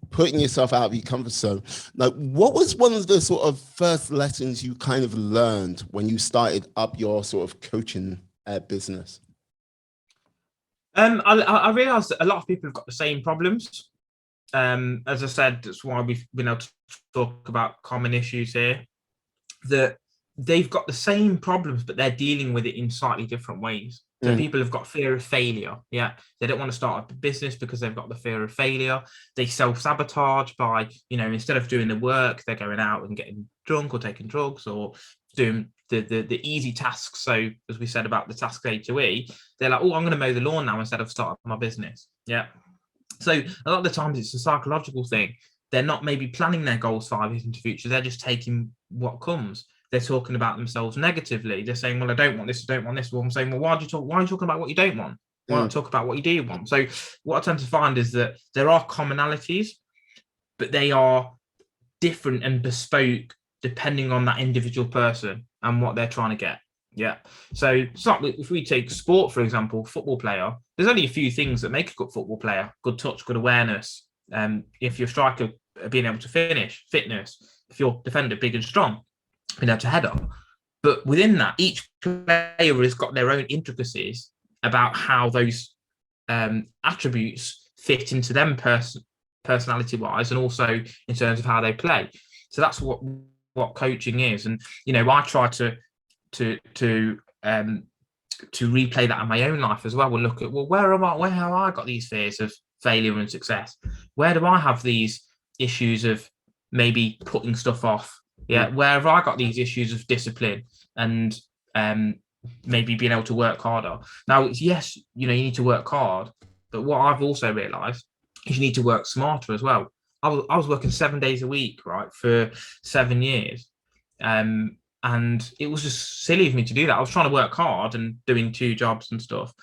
Speaker 1: putting yourself out of your comfort zone, what was one of the sort of first lessons you kind of learned when you started up your sort of coaching business?
Speaker 2: I realized that a lot of people have got the same problems. As I said, that's why we've been able to talk about common issues here, that they've got the same problems, but they're dealing with it in slightly different ways. So people have got fear of failure. Yeah. They don't want to start up a business because they've got the fear of failure. They self-sabotage by, instead of doing the work, they're going out and getting drunk or taking drugs or doing the easy tasks. So as we said about the task A to E, they're like, oh, I'm going to mow the lawn now instead of starting my business. Yeah. So a lot of the times it's a psychological thing. They're not maybe planning their goals 5 years into the future. They're just taking what comes. They're talking about themselves negatively. They're saying, well, I don't want this. I don't want this. Well, I'm saying, well, why are you talking about what you don't want? Why not talk about what you do want? So what I tend to find is that there are commonalities, but they are different and bespoke depending on that individual person and what they're trying to get. Yeah. So it's like if we take sport, for example, football player, there's only a few things that make a good football player: good touch, good awareness. If you're a striker, being able to finish, fitness. If you're a defender, big and strong, being able to head up. But within that, each player has got their own intricacies about how those attributes fit into them personality-wise, and also in terms of how they play. So that's what coaching is. And I try to replay that in my own life as well. We'll look at, well, where have I got these fears of failure and success? Where do I have these issues of maybe putting stuff off? Yeah, where have I got these issues of discipline and maybe being able to work harder? Now, yes, you need to work hard, but what I've also realised is you need to work smarter as well. I was working 7 days a week, right, for 7 years, and it was just silly of me to do that. I was trying to work hard and doing 2 jobs and stuff,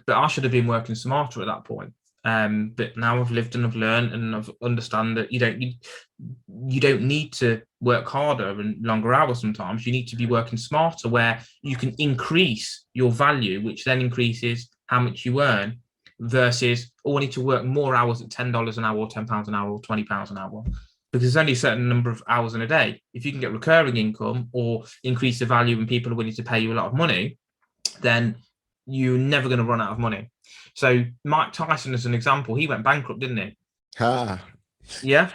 Speaker 2: but I should have been working smarter at that point. But now I've lived and I've learned and I've understand that you don't need to work harder and longer hours. Sometimes you need to be working smarter, where you can increase your value, which then increases how much you earn, versus, I need to work more hours at $10 an hour or £10 an hour or £20 an hour, because there's only a certain number of hours in a day. If you can get recurring income or increase the value and people are willing to pay you a lot of money, then you're never going to run out of money. So Mike Tyson, as an example, he went bankrupt, didn't he? Yeah.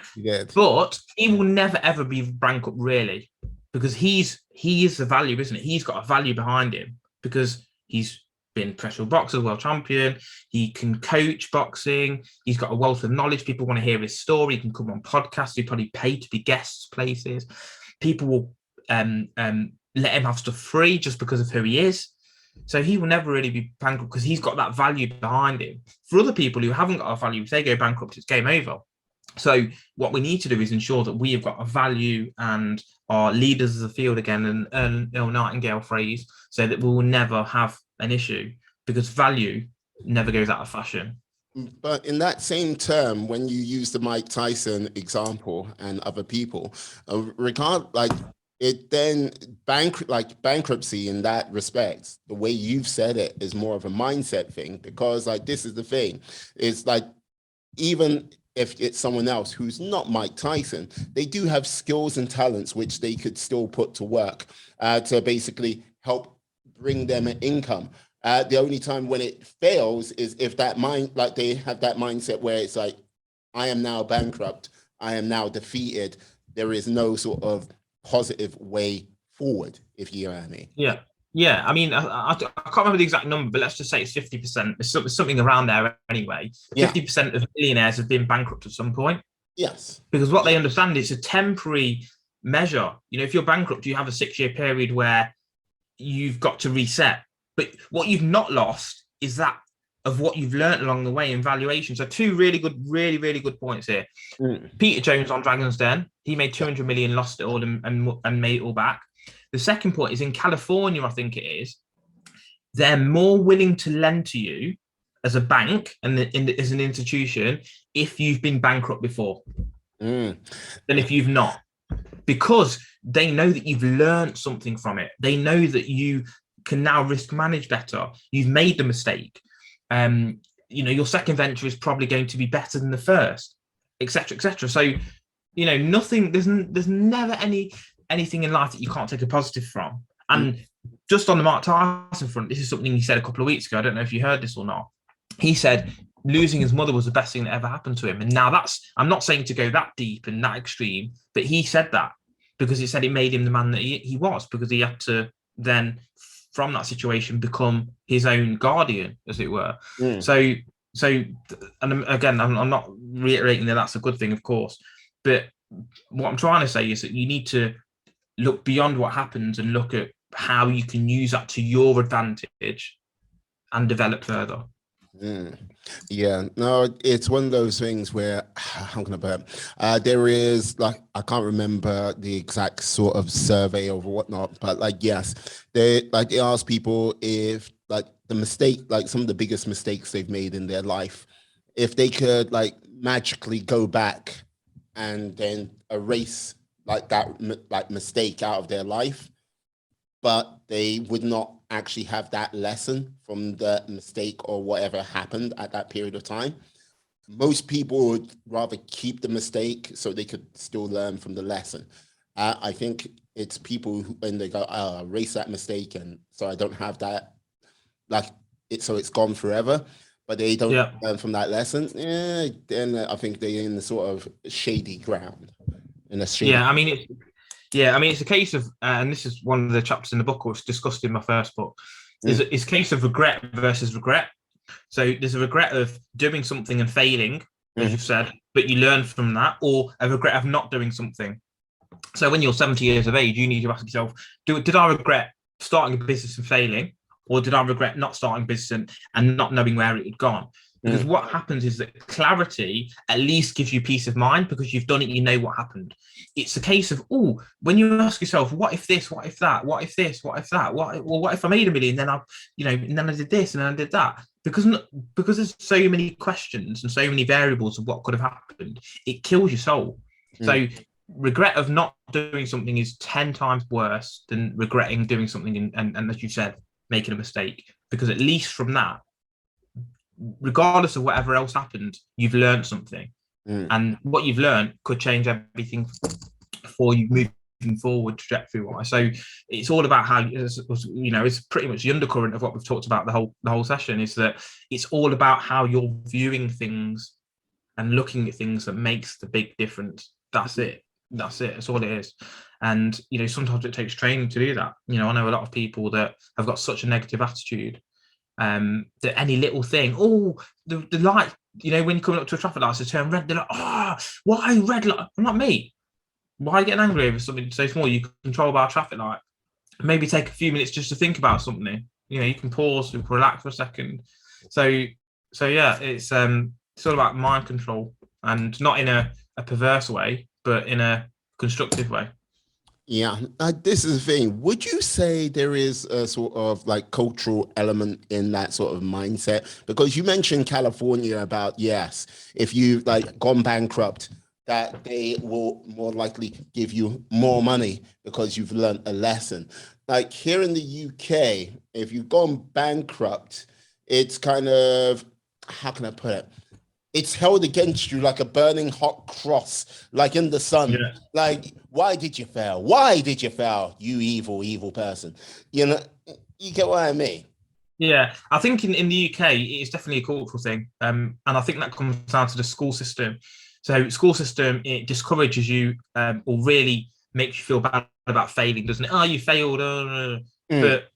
Speaker 2: But he will never, ever be bankrupt, really, because he is the value, isn't it? He's got a value behind him because he's been professional boxer, world champion. He can coach boxing. He's got a wealth of knowledge. People want to hear his story. He can come on podcasts. He probably paid to be guests places. People will let him have stuff free just because of who he is. So he will never really be bankrupt because he's got that value behind him. For other people who haven't got a value, if they go bankrupt, it's game over. So what we need to do is ensure that we have got a value and are leaders of the field again, and Earl Nightingale phrase, so that we will never have an issue, because value never goes out of fashion.
Speaker 1: But in that same term, when you use the Mike Tyson example and other people, it then bankruptcy in that respect, the way you've said it is more of a mindset thing, because like this is the thing, it's like even if it's someone else who's not Mike Tyson, they do have skills and talents which they could still put to work to basically help bring them an income. The only time when it fails is if that they have that mindset where it's like, I am now bankrupt, I am now defeated. There is no sort of positive way forward, if you know what I mean.
Speaker 2: Yeah. I mean, I can't remember the exact number, but let's just say it's 50%. It's something around there anyway. 50% of millionaires have been bankrupt at some point.
Speaker 1: Yes.
Speaker 2: Because what they understand is a temporary measure. If you're bankrupt, you have a 6-year period where you've got to reset. But what you've not lost is that of what you've learned along the way in valuation. So two really good points here. Peter Jones on Dragon's Den, he made 200 million, lost it all and made it all back. The second point is in California, I think it is, they're more willing to lend to you as a bank and as an institution if you've been bankrupt before than if you've not, because they know that you've learned something from it. They know that you can now risk manage better. You've made the mistake. Your second venture is probably going to be better than the first, etc., etc. So, nothing. There's never anything in life that you can't take a positive from. And just on the Mark Tyson front, this is something he said a couple of weeks ago. I don't know if you heard this or not. He said losing his mother was the best thing that ever happened to him. And now I'm not saying to go that deep and that extreme, but he said that because he said it made him the man that he was, because he had to then, from that situation, become his own guardian, as it were. So, and again, I'm not reiterating that that's a good thing, of course, but what I'm trying to say is that you need to look beyond what happens and look at how you can use that to your advantage and develop further.
Speaker 1: Yeah, no, it's one of those things where, how can I put it? There is, like, I can't remember the exact sort of survey or whatnot, but like, yes, they ask people if like the mistake, like some of the biggest mistakes they've made in their life, if they could like magically go back and then erase like that mistake out of their life, but they would not actually have that lesson from the mistake or whatever happened at that period of time. Most people would rather keep the mistake so they could still learn from the lesson. I think it's people who, when they go, erase that mistake, and so I don't have that, so it's gone forever, but they don't learn from that lesson. Then I think they're in the sort of shady ground. It's
Speaker 2: a case of, and this is one of the chapters in the book, which discussed in my first book, is a case of regret versus regret. So there's a regret of doing something and failing, as you've said, but you learn from that, or a regret of not doing something. So when you're 70 years of age, you need to ask yourself, did I regret starting a business and failing, or did I regret not starting a business and not knowing where it had gone? Because what happens is that clarity at least gives you peace of mind, because you've done it, you know what happened. It's a case of, when you ask yourself, what if this, what if that, what if this, what if that, what if I made $1 million, then and then I did this and then I did that, because there's so many questions and so many variables of what could have happened, it kills your soul. So regret of not doing something is 10 times worse than regretting doing something and as you said, making a mistake, because at least from that, regardless of whatever else happened, you've learned something. And what you've learned could change everything for you moving forward trajectory wise. So it's all about how, it's pretty much the undercurrent of what we've talked about the whole session, is that it's all about how you're viewing things and looking at things that makes the big difference. That's it. That's all it is. And sometimes it takes training to do that. I know a lot of people that have got such a negative attitude, that any little thing, the light, when you're coming up to a traffic light to turn red, they're like, why red light? Not me. Why are you getting angry over something so small? You can control by a traffic light. Maybe take a few minutes just to think about something. You can pause and relax for a second. So yeah, it's all about mind control, and not in a a perverse way, but in a constructive way.
Speaker 1: Yeah, this is the thing. Would you say there is a sort of like cultural element in that sort of mindset? Because you mentioned California about, yes, if you've like gone bankrupt, that they will more likely give you more money because you've learned a lesson. Like here in the UK, if you've gone bankrupt, it's kind of, how can I put it? It's held against you like a burning hot cross, like in the sun.
Speaker 2: Yeah.
Speaker 1: Like, why did you fail? Why did you fail? You evil, evil person. You know, you get what I mean?
Speaker 2: Yeah, I think in the UK, it's definitely a cultural thing. And I think that comes down to the school system. So school system, it discourages you or really makes you feel bad about failing, doesn't it? Oh, you failed. But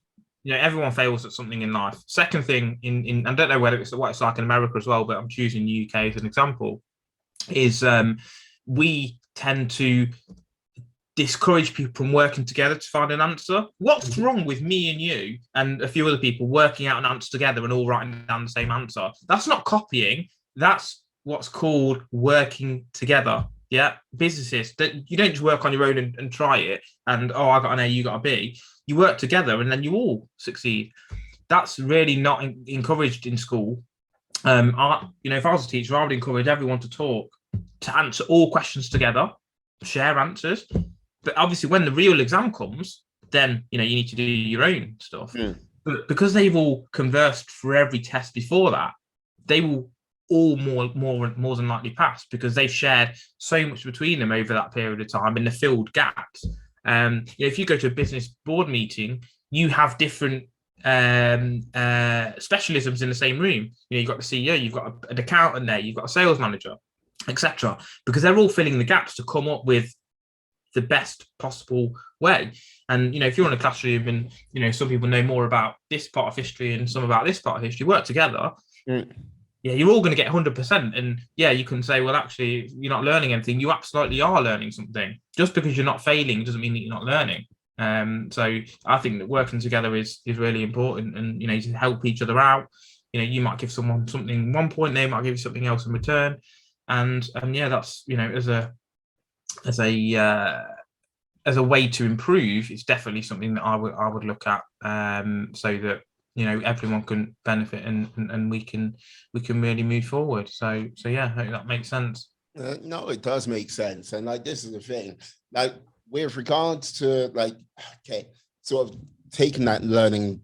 Speaker 2: everyone fails at something in life. Second thing, in I don't know whether it's what it's like in America as well, but I'm choosing the UK as an example, is we tend to discourage people from working together to find an answer. What's wrong with me and you and a few other people working out an answer together and all writing down the same answer? That's not copying. That's what's called working together. Yeah, businesses, you don't just work on your own and try it and, oh, I got an A, you got a B. You work together and then you all succeed. That's really not encouraged in school. If I was a teacher, I would encourage everyone to talk, to answer all questions together, share answers. But obviously, when the real exam comes, then you need to do your own stuff. But because they've all conversed for every test before that, they will all more than likely pass because they've shared so much between them over that period of time and they filled gaps. If you go to a business board meeting, you have different specialisms in the same room. You've got the CEO, you've got an accountant there, you've got a sales manager, etc. Because they're all filling the gaps to come up with the best possible way. And if you're in a classroom and some people know more about this part of history and some about this part of history, work together. You're all going to get 100%. And you can say, well, actually, you're not learning anything. You absolutely are learning something. Just because you're not failing doesn't mean that you're not learning. So I think that working together is really important, and to help each other out. You might give someone something one point, they might give you something else in return, and that's as a way to improve. It's definitely something that I would look at, so that everyone can benefit and we can really move forward. So I hope that makes sense.
Speaker 1: No, it does make sense. And like, this is the thing, like with regards to sort of taking that learning,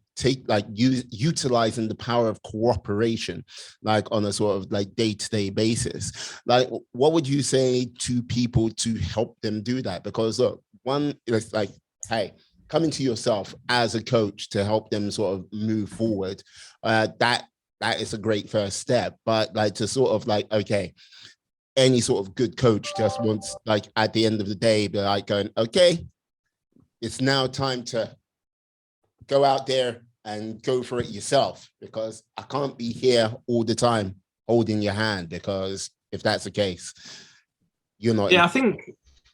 Speaker 1: utilizing the power of cooperation, like on a sort of like day-to-day basis. Like, what would you say to people to help them do that? Because look, one is like, hey, coming to yourself as a coach to help them sort of move forward, that is a great first step. But like to sort of like, okay, any sort of good coach just wants, like, at the end of the day, be like going, okay, it's now time to go out there and go for it yourself, because I can't be here all the time holding your hand, because if that's the case, you're not.
Speaker 2: Yeah, I think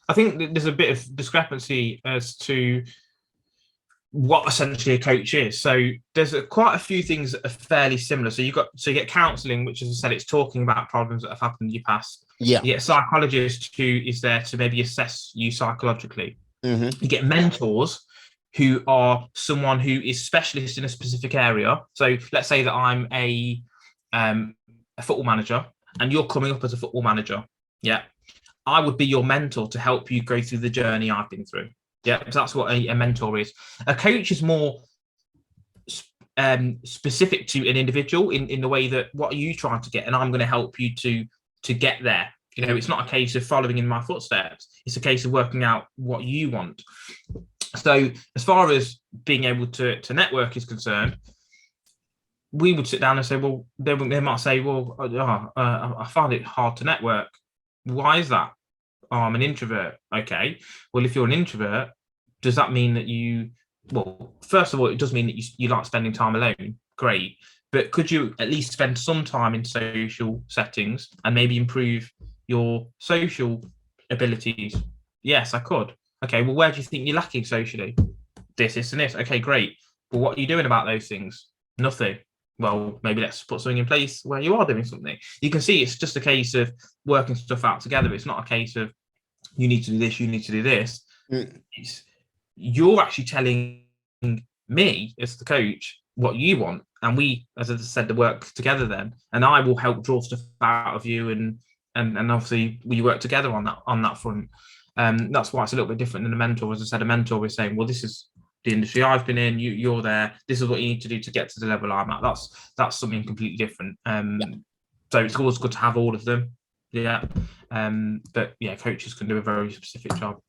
Speaker 2: there's a bit of discrepancy as to what essentially a coach is. So there's quite a few things that are fairly similar. So you get counselling, which, as I said, it's talking about problems that have happened in your past.
Speaker 1: Yeah.
Speaker 2: You get a psychologist who is there to maybe assess you psychologically. You get mentors, who are someone who is specialist in a specific area. So let's say that I'm a football manager and you're coming up as a football manager. Yeah. I would be your mentor to help you go through the journey I've been through. Yeah, so that's what a mentor is. A coach is more specific to an individual in the way that, what are you trying to get? And I'm going to help you to get there. It's not a case of following in my footsteps. It's a case of working out what you want. So as far as being able to network is concerned, we would sit down and say, well, they might say, well, I find it hard to network. Why is that? Oh, I'm an introvert. Okay. Well, if you're an introvert, does that mean that well, first of all, it does mean that you like spending time alone. Great. But could you at least spend some time in social settings and maybe improve your social abilities? Yes, I could. Okay. Well, where do you think you're lacking socially? This, and this. Okay, great. Well, what are you doing about those things? Nothing. well, maybe let's put something in place where you are doing something. You can see it's just a case of working stuff out together. It's not a case of you need to do this, you need to do this. It's, you're actually telling me as the coach what you want, and we, as I said, to work together then, and I will help draw stuff out of you, and obviously we work together on that front. That's why it's a little bit different than a mentor. As I said, a mentor is saying, well, this is the industry I've been in, you're there, this is what you need to do to get to the level I'm at. That's something completely different. So it's always good to have all of them. But yeah, coaches can do a very specific job.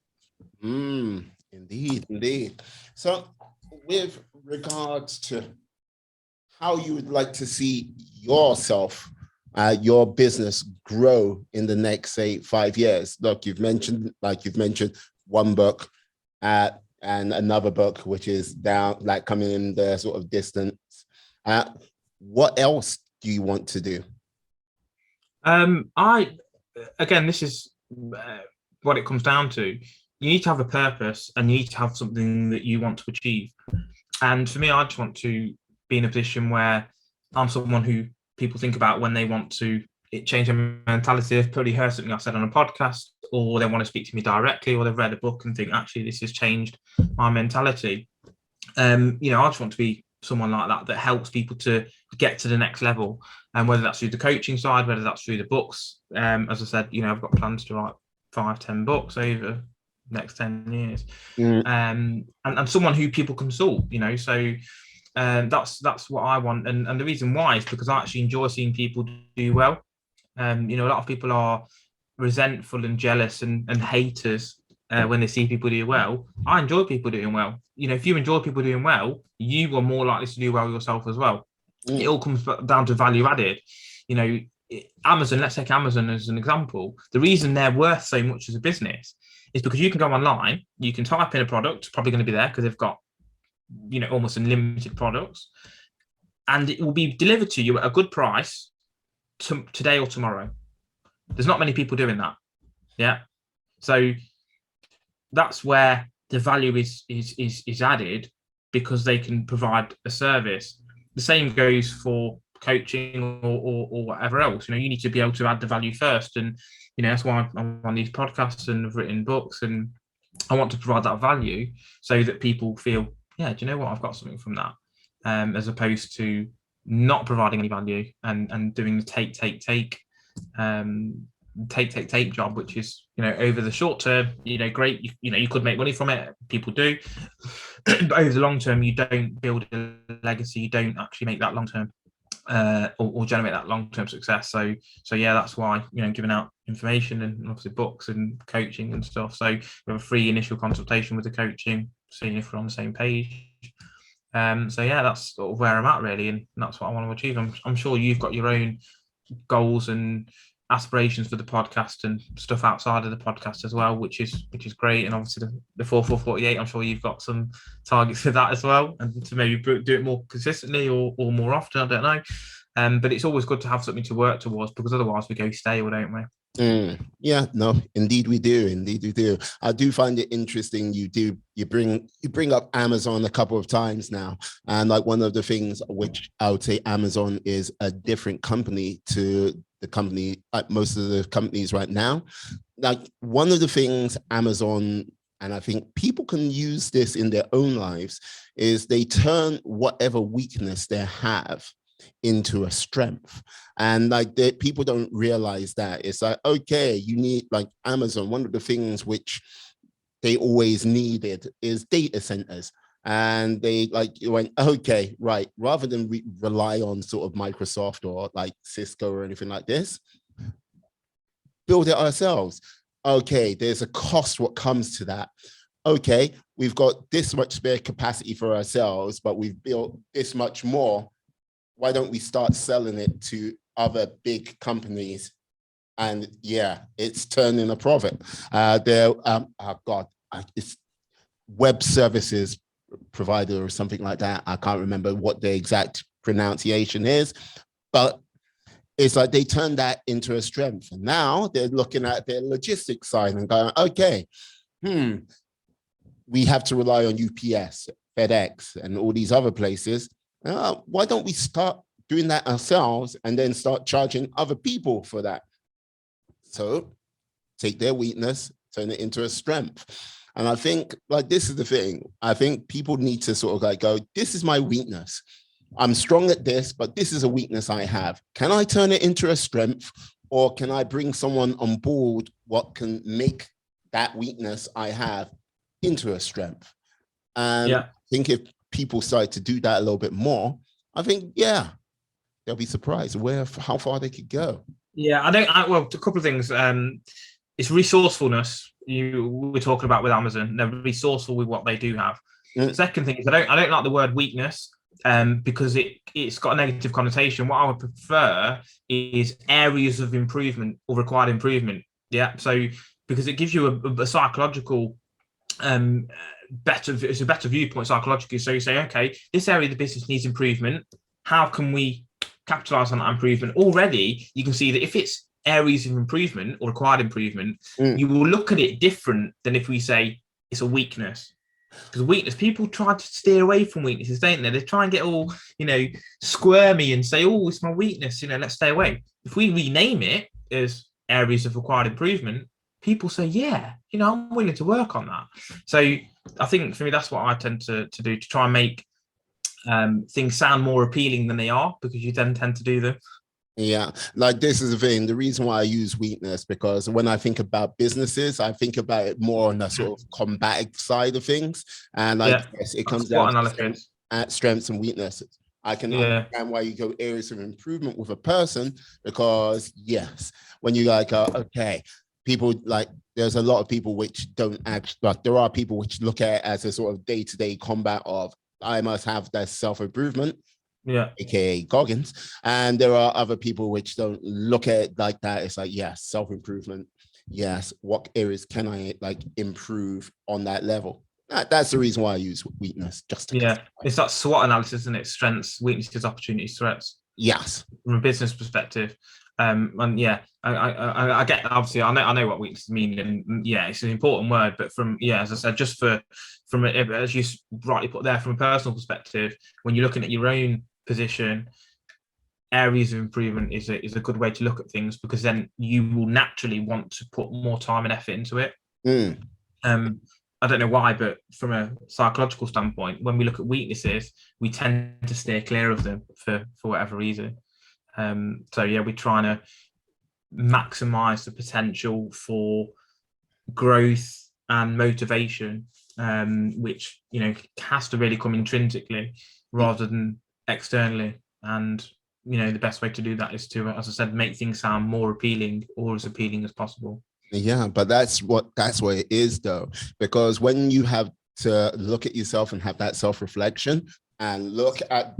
Speaker 1: Indeed. So with regards to how you would like to see yourself, your business grow in the next, say, 5 years. Look, you've mentioned one book, and another book, which is down, like coming in the sort of distance. What else do you want to do?
Speaker 2: Again, this is what it comes down to. You need to have a purpose, and you need to have something that you want to achieve. And for me, I just want to be in a position where I'm someone who people think about when they want to change their mentality. They've probably heard something I've said on a podcast, or they want to speak to me directly, or they've read a book and think, actually, this has changed my mentality. I just want to be someone like that helps people to get to the next level. And whether that's through the coaching side, whether that's through the books. As I said, I've got plans to write 5-10 books over the next 10 years. And someone who people consult, so that's what I want. And the reason why is because I actually enjoy seeing people do well. A lot of people are resentful and jealous and haters when they see people do well. I enjoy people doing well. If you enjoy people doing well, you are more likely to do well yourself as well. It all comes down to value added. Amazon, let's take Amazon as an example. The reason they're worth so much as a business is because you can go online, you can type in a product, it's probably going to be there because they've got, almost unlimited products, and it will be delivered to you at a good price today or tomorrow. There's not many people doing that. Yeah. So that's where the value is added, because they can provide a service. The same goes for coaching or whatever else. You need to be able to add the value first. And, that's why I'm on these podcasts and I've written books, and I want to provide that value so that people feel, yeah, do you know what? I've got something from that. As opposed to not providing any value and doing the take job, which is, over the short term, great, you could make money from it, people do, but over the long term, you don't build a legacy, you don't actually make that long term or generate that long term success. So yeah, that's why, giving out information and obviously books and coaching and stuff. So we have a free initial consultation with the coaching, seeing if we're on the same page. So yeah, that's sort of where I'm at really, and that's what I want to achieve. I'm sure you've got your own goals and aspirations for the podcast and stuff outside of the podcast as well, which is great. And obviously the 4-4-48, I'm sure you've got some targets for that as well, and to maybe do it more consistently or more often, I don't know. But it's always good to have something to work towards, because otherwise we go stale, don't we?
Speaker 1: Yeah, no, indeed we do. I do find it interesting. You bring up Amazon a couple of times now, and like one of the things which I would say Amazon is a different company to the company, like most of the companies right now. Like one of the things Amazon, and I think people can use this in their own lives, is they turn whatever weakness they have into a strength. And like people don't realize that. It's like, okay, you need, like Amazon, one of the things which they always needed is data centers. And they went, okay, right, rather than rely on sort of Microsoft or like Cisco or anything like this, build it ourselves. Okay, there's a cost what comes to that. Okay, we've got this much spare capacity for ourselves, but we've built this much more. Why don't we start selling it to other big companies? And yeah, it's turning a profit. It's web services provider or something like that. I can't remember what the exact pronunciation is, but it's like they turned that into a strength. And now they're looking at their logistics side and going, okay, we have to rely on UPS, FedEx, and all these other places. Why don't we start doing that ourselves and then start charging other people for that. So take their weakness, turn it into a strength. And I think like this is the thing. I think people need to sort of like go, this is my weakness. I'm strong at this, but this is a weakness I have. Can I turn it into a strength, or can I bring someone on board what can make that weakness I have into a strength? And I think if people start to do that a little bit more, I think, they'll be surprised how far they could go.
Speaker 2: Yeah, well, a couple of things. It's resourcefulness. You were talking about with Amazon. They're resourceful with what they do have. The second thing is I don't like the word weakness because it's got a negative connotation. What I would prefer is areas of improvement or required improvement. Yeah. So because it gives you a psychological it's a better viewpoint psychologically. So you say, okay, this area of the business needs improvement. How can we capitalize on that improvement? Already, you can see that if it's areas of improvement or required improvement, you will look at it different than if we say it's a weakness. Because weakness, people try to steer away from weaknesses, don't they? They try and get all, squirmy and say, oh, it's my weakness, let's stay away. If we rename it as areas of required improvement, people say, yeah, I'm willing to work on that. So I think for me, that's what I tend to do, to try and make things sound more appealing than they are, because you then tend to do them.
Speaker 1: Yeah, like this is the thing. The reason why I use weakness, because when I think about businesses, I think about it more on the sort of combative side of things. And yes, it comes down to strengths and weaknesses. I can understand why you go areas of improvement with a person, because yes, when you okay, people there's a lot of people which don't act, but there are people which look at it as a sort of day-to-day combat of, I must have that self-improvement, aka Goggins, and there are other people which don't look at it like that. It's like, yes, self-improvement, yes, what areas can I improve on that level? That's the reason why I use weakness.
Speaker 2: It's that SWOT analysis, isn't it? Strengths, weaknesses, opportunities, threats.
Speaker 1: Yes,
Speaker 2: from a business perspective. I get, obviously I know what weaknesses mean, and it's an important word, but as I said, just from as you rightly put there, from a personal perspective, when you're looking at your own position, areas of improvement is a good way to look at things, because then you will naturally want to put more time and effort into it. I don't know why, but from a psychological standpoint, when we look at weaknesses, we tend to steer clear of them for whatever reason. We're trying to maximize the potential for growth and motivation, which has to really come intrinsically rather than externally. And the best way to do that is to, as I said, make things sound more appealing, or as appealing as possible.
Speaker 1: Yeah, but that's what it is, though, because when you have to look at yourself and have that self-reflection and look at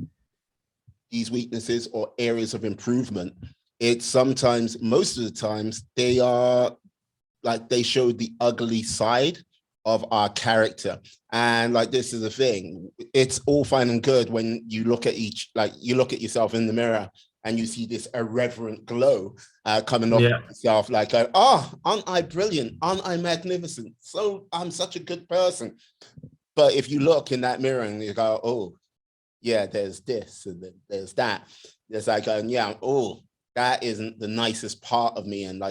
Speaker 1: these weaknesses or areas of improvement, it's sometimes, most of the times, they are they show the ugly side of our character. And this is the thing, it's all fine and good when you look at you look at yourself in the mirror and you see this irreverent glow coming off of yourself, aren't I brilliant? Aren't I magnificent? So I'm such a good person. But if you look in that mirror and you go, oh, yeah, there's this and then there's that, there's that isn't the nicest part of me. And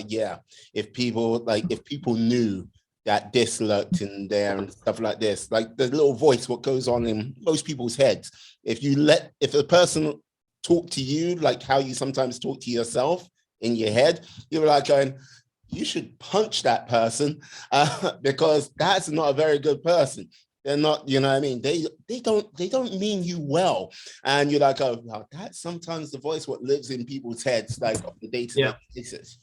Speaker 1: if people knew that this lurked in there and stuff like this, the little voice, what goes on in most people's heads, if a person talk to you how you sometimes talk to yourself in your head, you're going, you should punch that person because that's not a very good person. They're not, they don't mean you well. And you're oh, that's sometimes the voice what lives in people's heads on the day-to-day basis,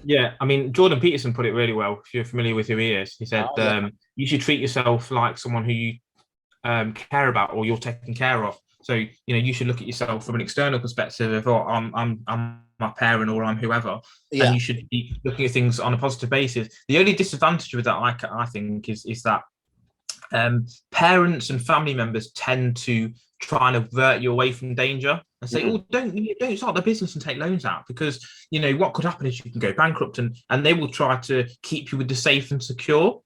Speaker 2: Yeah, I mean, Jordan Peterson put it really well, if you're familiar with who he is. He said, you should treat yourself like someone who you care about or you're taking care of. So, you should look at yourself from an external perspective of, I'm my parent or I'm whoever. And you should be looking at things on a positive basis. The only disadvantage with that, I think, is that parents and family members tend to try and avert you away from danger and say, oh, don't start the business and take loans out, because, what could happen is you can go bankrupt, and they will try to keep you with the safe and secure.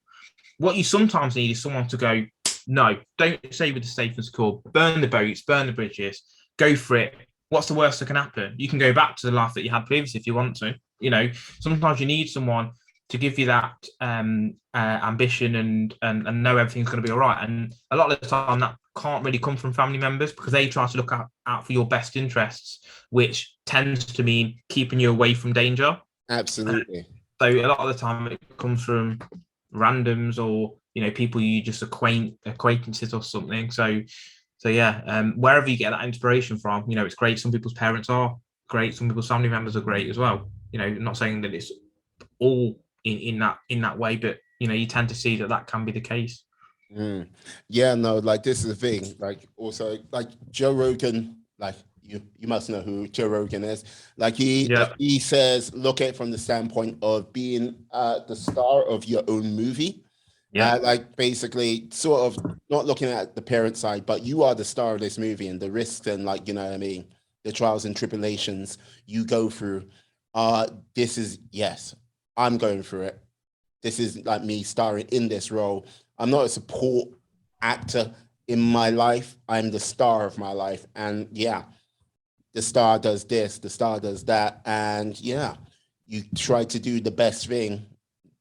Speaker 2: What you sometimes need is someone to go, no, don't stay with the safe and secure, burn the boats, burn the bridges, go for it, what's the worst that can happen? You can go back to the life that you had previously if you want to. You know, sometimes you need someone to give you that ambition and know everything's going to be all right. And a lot of the time that can't really come from family members because they try to look out for your best interests, which tends to mean keeping you away from danger.
Speaker 1: Absolutely.
Speaker 2: So a lot of the time it comes from randoms or, you know, people you just acquaintances or something. So yeah, wherever you get that inspiration from, you know, it's great. Some people's parents are great. Some people's family members are great as well. You know, not saying that it's all in that way, but you know, you tend to see that can be the case.
Speaker 1: Yeah, no, like this is the thing. Like also, like Joe Rogan, like you must know who Joe Rogan is. Like he says, look at it from the standpoint of being the star of your own movie. Yeah, like basically sort of not looking at the parent side, but you are the star of this movie and the risks and, like, you know what I mean, the trials and tribulations you go through. This is, yes, I'm going through it. This is like me starring in this role. I'm not a support actor in my life. I'm the star of my life. And yeah, the star does this, the star does that. And yeah, you try to do the best thing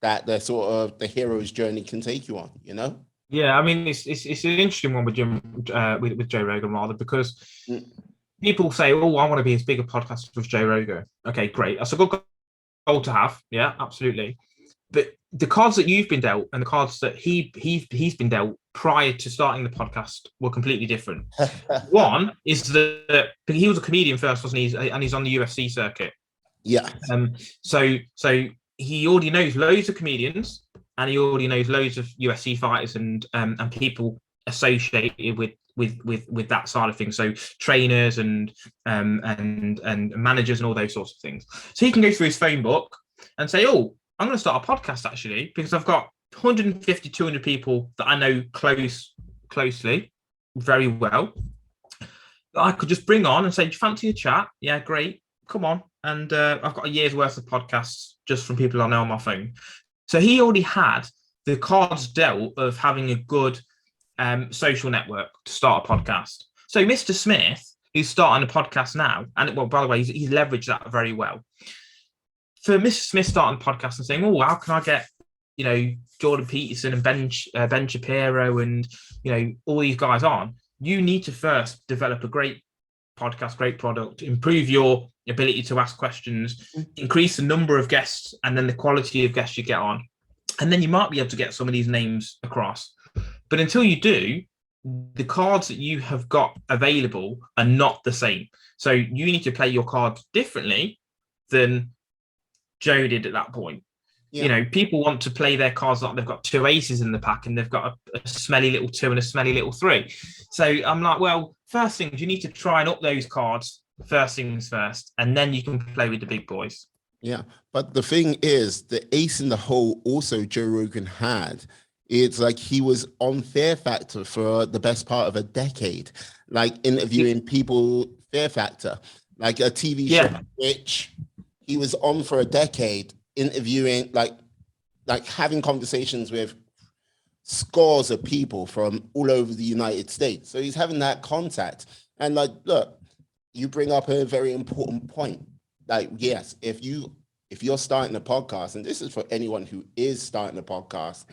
Speaker 1: that the sort of the hero's journey can take you on, you know?
Speaker 2: Yeah, I mean, it's an interesting one with Joe Rogan, rather, because people say, oh, I want to be as big a podcaster as Joe Rogan. Okay, great. That's a good goal to have. Yeah, absolutely. But the cards that you've been dealt and the cards that he's been dealt prior to starting the podcast were completely different. One is that he was a comedian first, wasn't he? And he's on the UFC circuit.
Speaker 1: Yeah.
Speaker 2: So he already knows loads of comedians, and he already knows loads of UFC fighters and people associated with that side of things. So trainers and managers and all those sorts of things. So he can go through his phone book and say, oh, I'm going to start a podcast actually, because I've got 150, 200 people that I know closely, very well, that I could just bring on and say, do you fancy a chat? Yeah, great. Come on. And I've got a year's worth of podcasts just from people I know on my phone. So he already had the cards dealt of having a good social network to start a podcast. So Mr. Smith, who's starting a podcast now, and well, by the way, he's leveraged that very well. For Mr. Smith starting a podcast and saying, oh, how can I get, you know, Jordan Peterson and Ben Shapiro and, you know, all these guys on? You need to first develop a great podcast, great product, improve your ability to ask questions, increase the number of guests and then the quality of guests you get on. And then you might be able to get some of these names across. But until you do, the cards that you have got available are not the same. So you need to play your cards differently than Joe did at that point. Yeah. You know, people want to play their cards like they've got two aces in the pack and they've got a smelly little 2 and a smelly little 3. So I'm like, well, first things, you need to try and up those cards first things first, and then you can play with the big boys.
Speaker 1: Yeah, but the thing is, the ace in the hole also Joe Rogan had. It's like he was on Fear Factor for the best part of a decade, like interviewing people, Fear Factor, like a TV show, which he was on for a decade, interviewing, like having conversations with scores of people from all over the United States. So he's having that contact. And like, look, you bring up a very important point. Like, yes, if you're starting a podcast, and this is for anyone who is starting a podcast,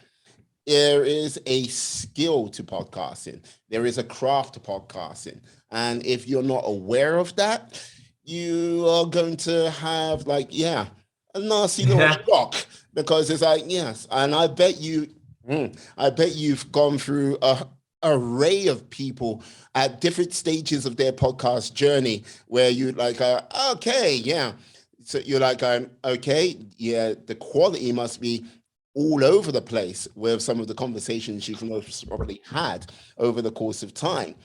Speaker 1: there is a skill to podcasting. There is a craft to podcasting. And if you're not aware of that, you are going to have like, a nasty little shock, because it's like, yes. And I bet you've gone through a array of people at different stages of their podcast journey where you like, okay, yeah. So you're like, okay, yeah, the quality must be all over the place with some of the conversations you've most probably had over the course of time,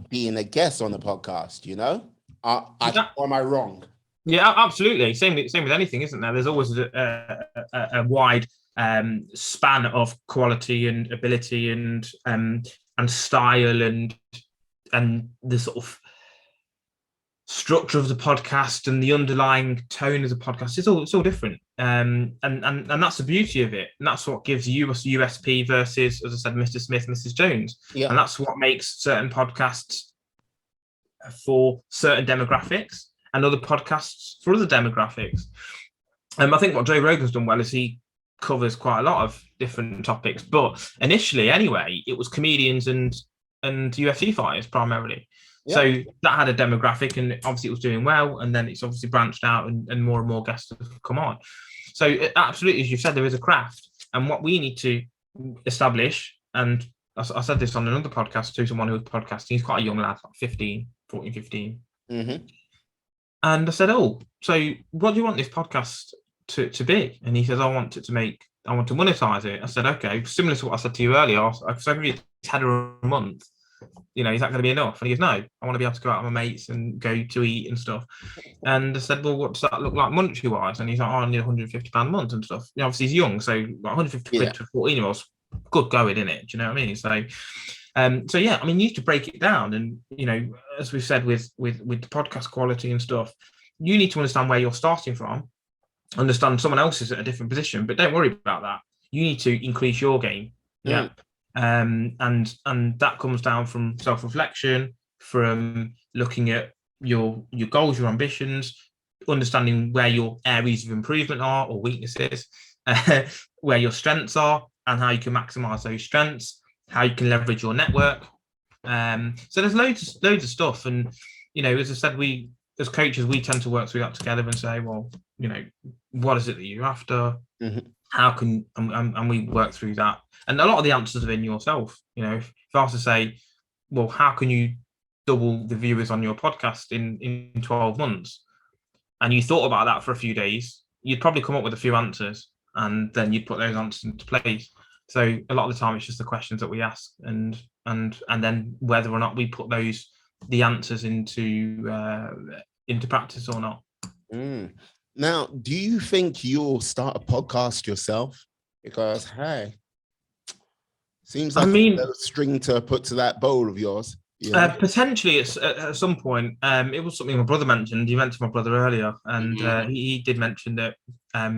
Speaker 1: being a guest on a podcast, you know? Or am I wrong?
Speaker 2: Yeah, absolutely. Same with anything, isn't there? There's always a wide span of quality and ability and style and the sort of structure of the podcast and the underlying tone of the podcast. It's all different, and that's the beauty of it, and that's what gives you a USP versus, as I said, Mr. Smith, Mrs. Jones, and that's what makes certain podcasts for certain demographics and other podcasts for other demographics. I think what Joe Rogan's done well is he covers quite a lot of different topics, but initially anyway, it was comedians and UFC fighters primarily. Yep. So that had a demographic, and obviously it was doing well, and then it's obviously branched out and more guests have come on. So absolutely, as you said, there is a craft, and what we need to establish, and I said this on another podcast to someone who was podcasting, he's quite a young lad, like 14, 15. Mm-hmm. And I said, oh, so what do you want this podcast to be? And he says, I want to monetize it. I said, okay, similar to what I said to you earlier. I said, it's $10 a month. You know, is that going to be enough? And he goes, no, I want to be able to go out with my mates and go to eat and stuff. And I said, well, what does that look like monetary wise? And he's like, oh, I need £150 a month and stuff. You know, obviously he's young, so like 150 quid to 14-year-olds, good going, isn't it? Do you know what I mean? So yeah, I mean, you need to break it down. And, you know, as we've said with the podcast quality and stuff, you need to understand where you're starting from, understand someone else is at a different position, but don't worry about that. You need to increase your game. Yeah. And that comes down from self-reflection, from looking at your goals, your ambitions, understanding where your areas of improvement are or weaknesses, where your strengths are and how you can maximize those strengths, how you can leverage your network. So there's loads of stuff. And, you know, as I said, we as coaches, we tend to work through that together and say, well, you know, what is it that you're after? Mm-hmm. How can, and we work through that. And a lot of the answers are in yourself. You know, if I was to say, well, how can you double the viewers on your podcast in 12 months? And you thought about that for a few days, you'd probably come up with a few answers, and then you'd put those answers into place. So a lot of the time it's just the questions that we ask and then whether or not we put the answers into practice or not.
Speaker 1: Now, do you think you'll start a podcast yourself? Because, hey, seems like a string to put to that bowl of yours. Yeah.
Speaker 2: Potentially at some point. It was something my brother mentioned. You mentioned my brother earlier, and he did mention that,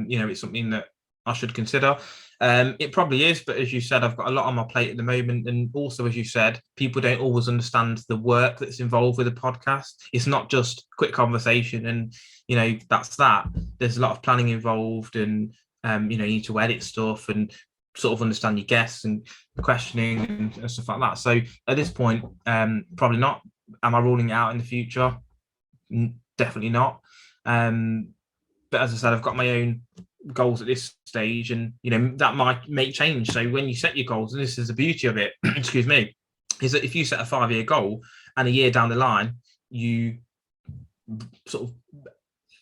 Speaker 2: you know, it's something that I should consider. It probably is, but as you said, I've got a lot on my plate at the moment. And also, as you said, people don't always understand the work that's involved with a podcast. It's not just quick conversation and, you know, that's that. There's a lot of planning involved, and, you know, you need to edit stuff and sort of understand your guests and the questioning and stuff like that. So at this point, probably not. Am I ruling it out in the future? Definitely not. But as I said, I've got my own goals at this stage, and, you know, that might change. So when you set your goals, and this is the beauty of it, excuse me, is that if you set a 5-year goal and a year down the line, you sort of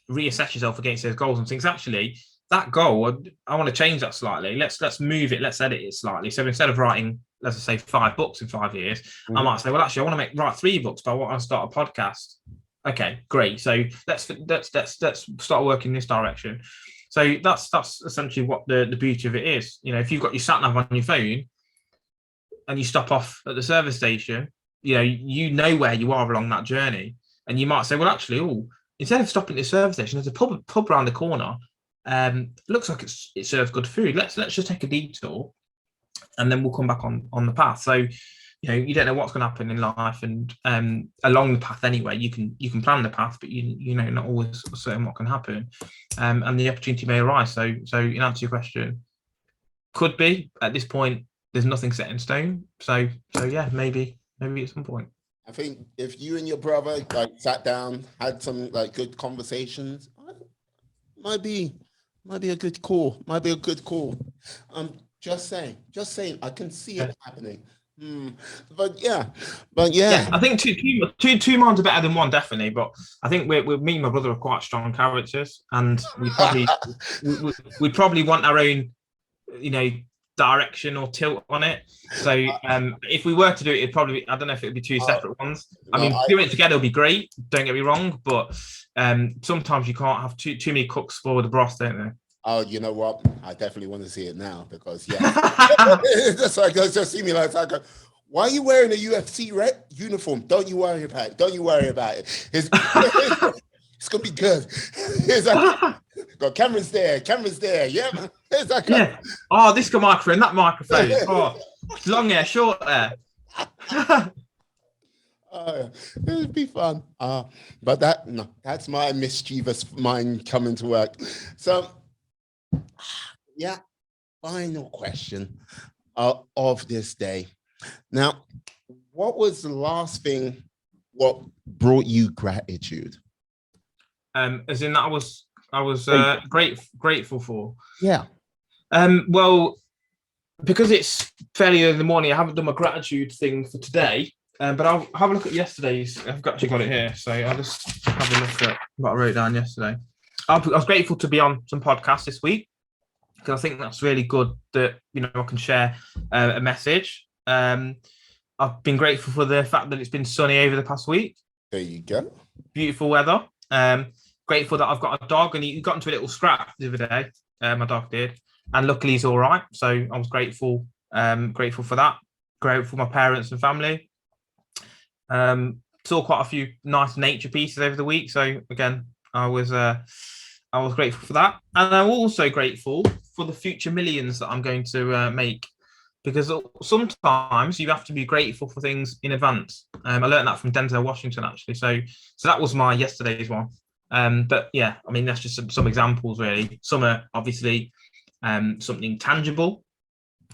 Speaker 2: reassess yourself against those goals and think, actually, that goal, I want to change that slightly. Let's move it. Let's edit it slightly. So instead of writing, let's say, 5 books in 5 years, I might say, well, actually, I want to write 3 books, but I want to start a podcast. Okay, great. So let's start working in this direction. So that's essentially what the beauty of it is. You know, if you've got your sat nav on your phone and you stop off at the service station, you know where you are along that journey, and you might say, well, actually, instead of stopping at the service station, there's a pub around the corner. Looks like it serves good food. Let's just take a detour, and then we'll come back on the path. So, you know, you don't know what's going to happen in life, and along the path anyway, you can plan the path, but you know, not always certain what can happen, and the opportunity may arise. So in answer to your question, could be at this point. There's nothing set in stone. So yeah, maybe at some point.
Speaker 1: I think if you and your brother sat down, had some good conversations, might be a good call. Might be a good call. Just saying. I can see it happening. But yeah.
Speaker 2: I think two minds are better than one, definitely. But I think me and my brother are quite strong characters, and we probably want our own, you know, direction or tilt on it. So if we were to do it, it'd probably, I don't know if it'd be 2 separate ones. I mean, doing it together would be great. Don't get me wrong, but sometimes you can't have too many cooks for the broth, don't they?
Speaker 1: Oh, you know what? I definitely want to see it now, because that's like, just see me like, why are you wearing a UFC uniform? Don't you worry about it. It's gonna be good. It's like, got cameras there. Yeah. It's like,
Speaker 2: yeah. Oh, this got microphone, that microphone. Oh, long hair, short hair.
Speaker 1: It would be fun. But that's my mischievous mind coming to work. So, yeah, final question of this day. Now, what was the last thing what brought you gratitude?
Speaker 2: As in that I was grateful for.
Speaker 1: Yeah.
Speaker 2: Well, because it's fairly early in the morning, I haven't done my gratitude thing for today. But I'll have a look at yesterday's. I've actually got it here, so I'll just have a look at what I wrote down yesterday. I was grateful to be on some podcasts this week because I think that's really good that I can share a message. I've been grateful for the fact that it's been sunny over the past week.
Speaker 1: There you go.
Speaker 2: Beautiful weather. Grateful that I've got a dog and he got into a little scrap the other day. My dog did, and luckily he's all right. So I was grateful for that. Grateful for my parents and family. Saw quite a few nice nature pieces over the week. So again, I was grateful for that, and I'm also grateful for the future millions that I'm going to make. Because sometimes you have to be grateful for things in advance. I learned that from Denzel Washington, actually. So that was my yesterday's one. But yeah, I mean, that's just some examples, really. Some are obviously something tangible.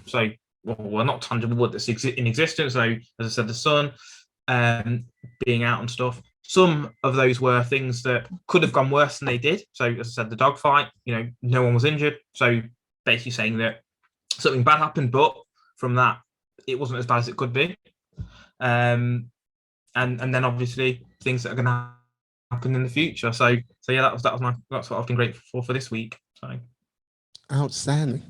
Speaker 2: So, well, not tangible, but that's in existence. So, as I said, the sun, being out and stuff. Some of those were things that could have gone worse than they did. So, as I said, the dog fight, no one was injured. So, basically saying that something bad happened, but from that, it wasn't as bad as it could be. And then obviously things that are going to happen in the future. So yeah, that's what I've been grateful for this week. So
Speaker 1: outstanding.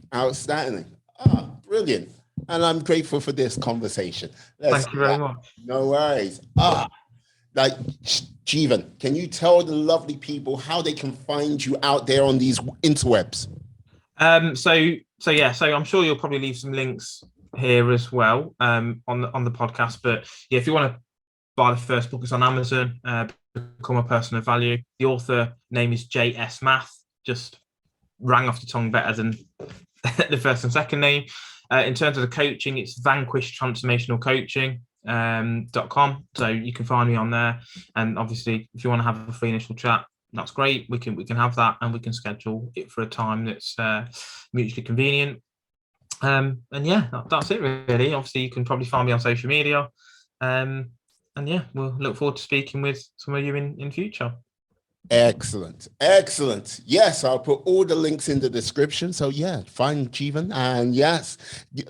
Speaker 1: Brilliant. And I'm grateful for this conversation.
Speaker 2: Thank you very much.
Speaker 1: No worries. Like Jeevan, can you tell the lovely people how they can find you out there on these interwebs?
Speaker 2: So I'm sure you'll probably leave some links here as well on the podcast. But yeah, if you want to buy the first book, it's on Amazon. Become a Person of Value. The author name is J.S. Math. Just rang off the tongue better than the first and second name. In terms of the coaching, it's vanquishtransformationalcoaching.com. So you can find me on there. And obviously, if you want to have a free initial chat, that's great. We can have that, and we can schedule it for a time that's mutually convenient. And yeah, that's it really. Obviously, you can probably find me on social media. And yeah, we'll look forward to speaking with some of you in future.
Speaker 1: Excellent. Yes, I'll put all the links in the description. So yeah, find Jeevan, and yes,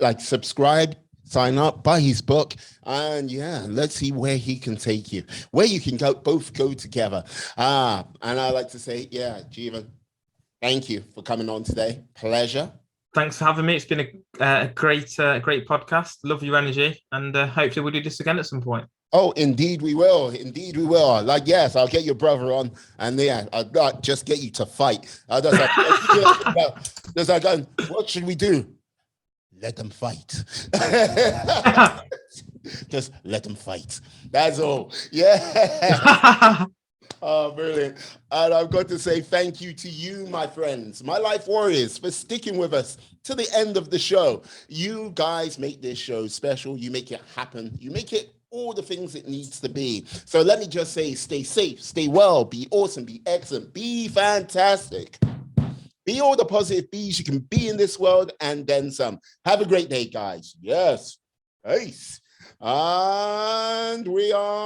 Speaker 1: like subscribe, sign up, buy his book, and yeah, let's see where he can take you, where you can both go together. And I like to say, yeah, Jeevan, thank you for coming on today. Pleasure.
Speaker 2: Thanks for having me. It's been a great podcast. Love your energy, and hopefully we'll do this again at some point.
Speaker 1: Oh, indeed we will. Like, yes, I'll get your brother on, and yeah, I'll not just get you to fight. What should we do? Let them fight. Just let them fight. That's all. Yeah. Oh, brilliant. And I've got to say thank you to you, my friends, my life warriors, for sticking with us to the end of the show. You guys make this show special. You make it happen. You make it all the things it needs to be. So let me just say, stay safe, stay well, be awesome, be excellent, be fantastic. Be all the positive bees you can be in this world, and then some. Have a great day, guys. Yes. Peace. And we are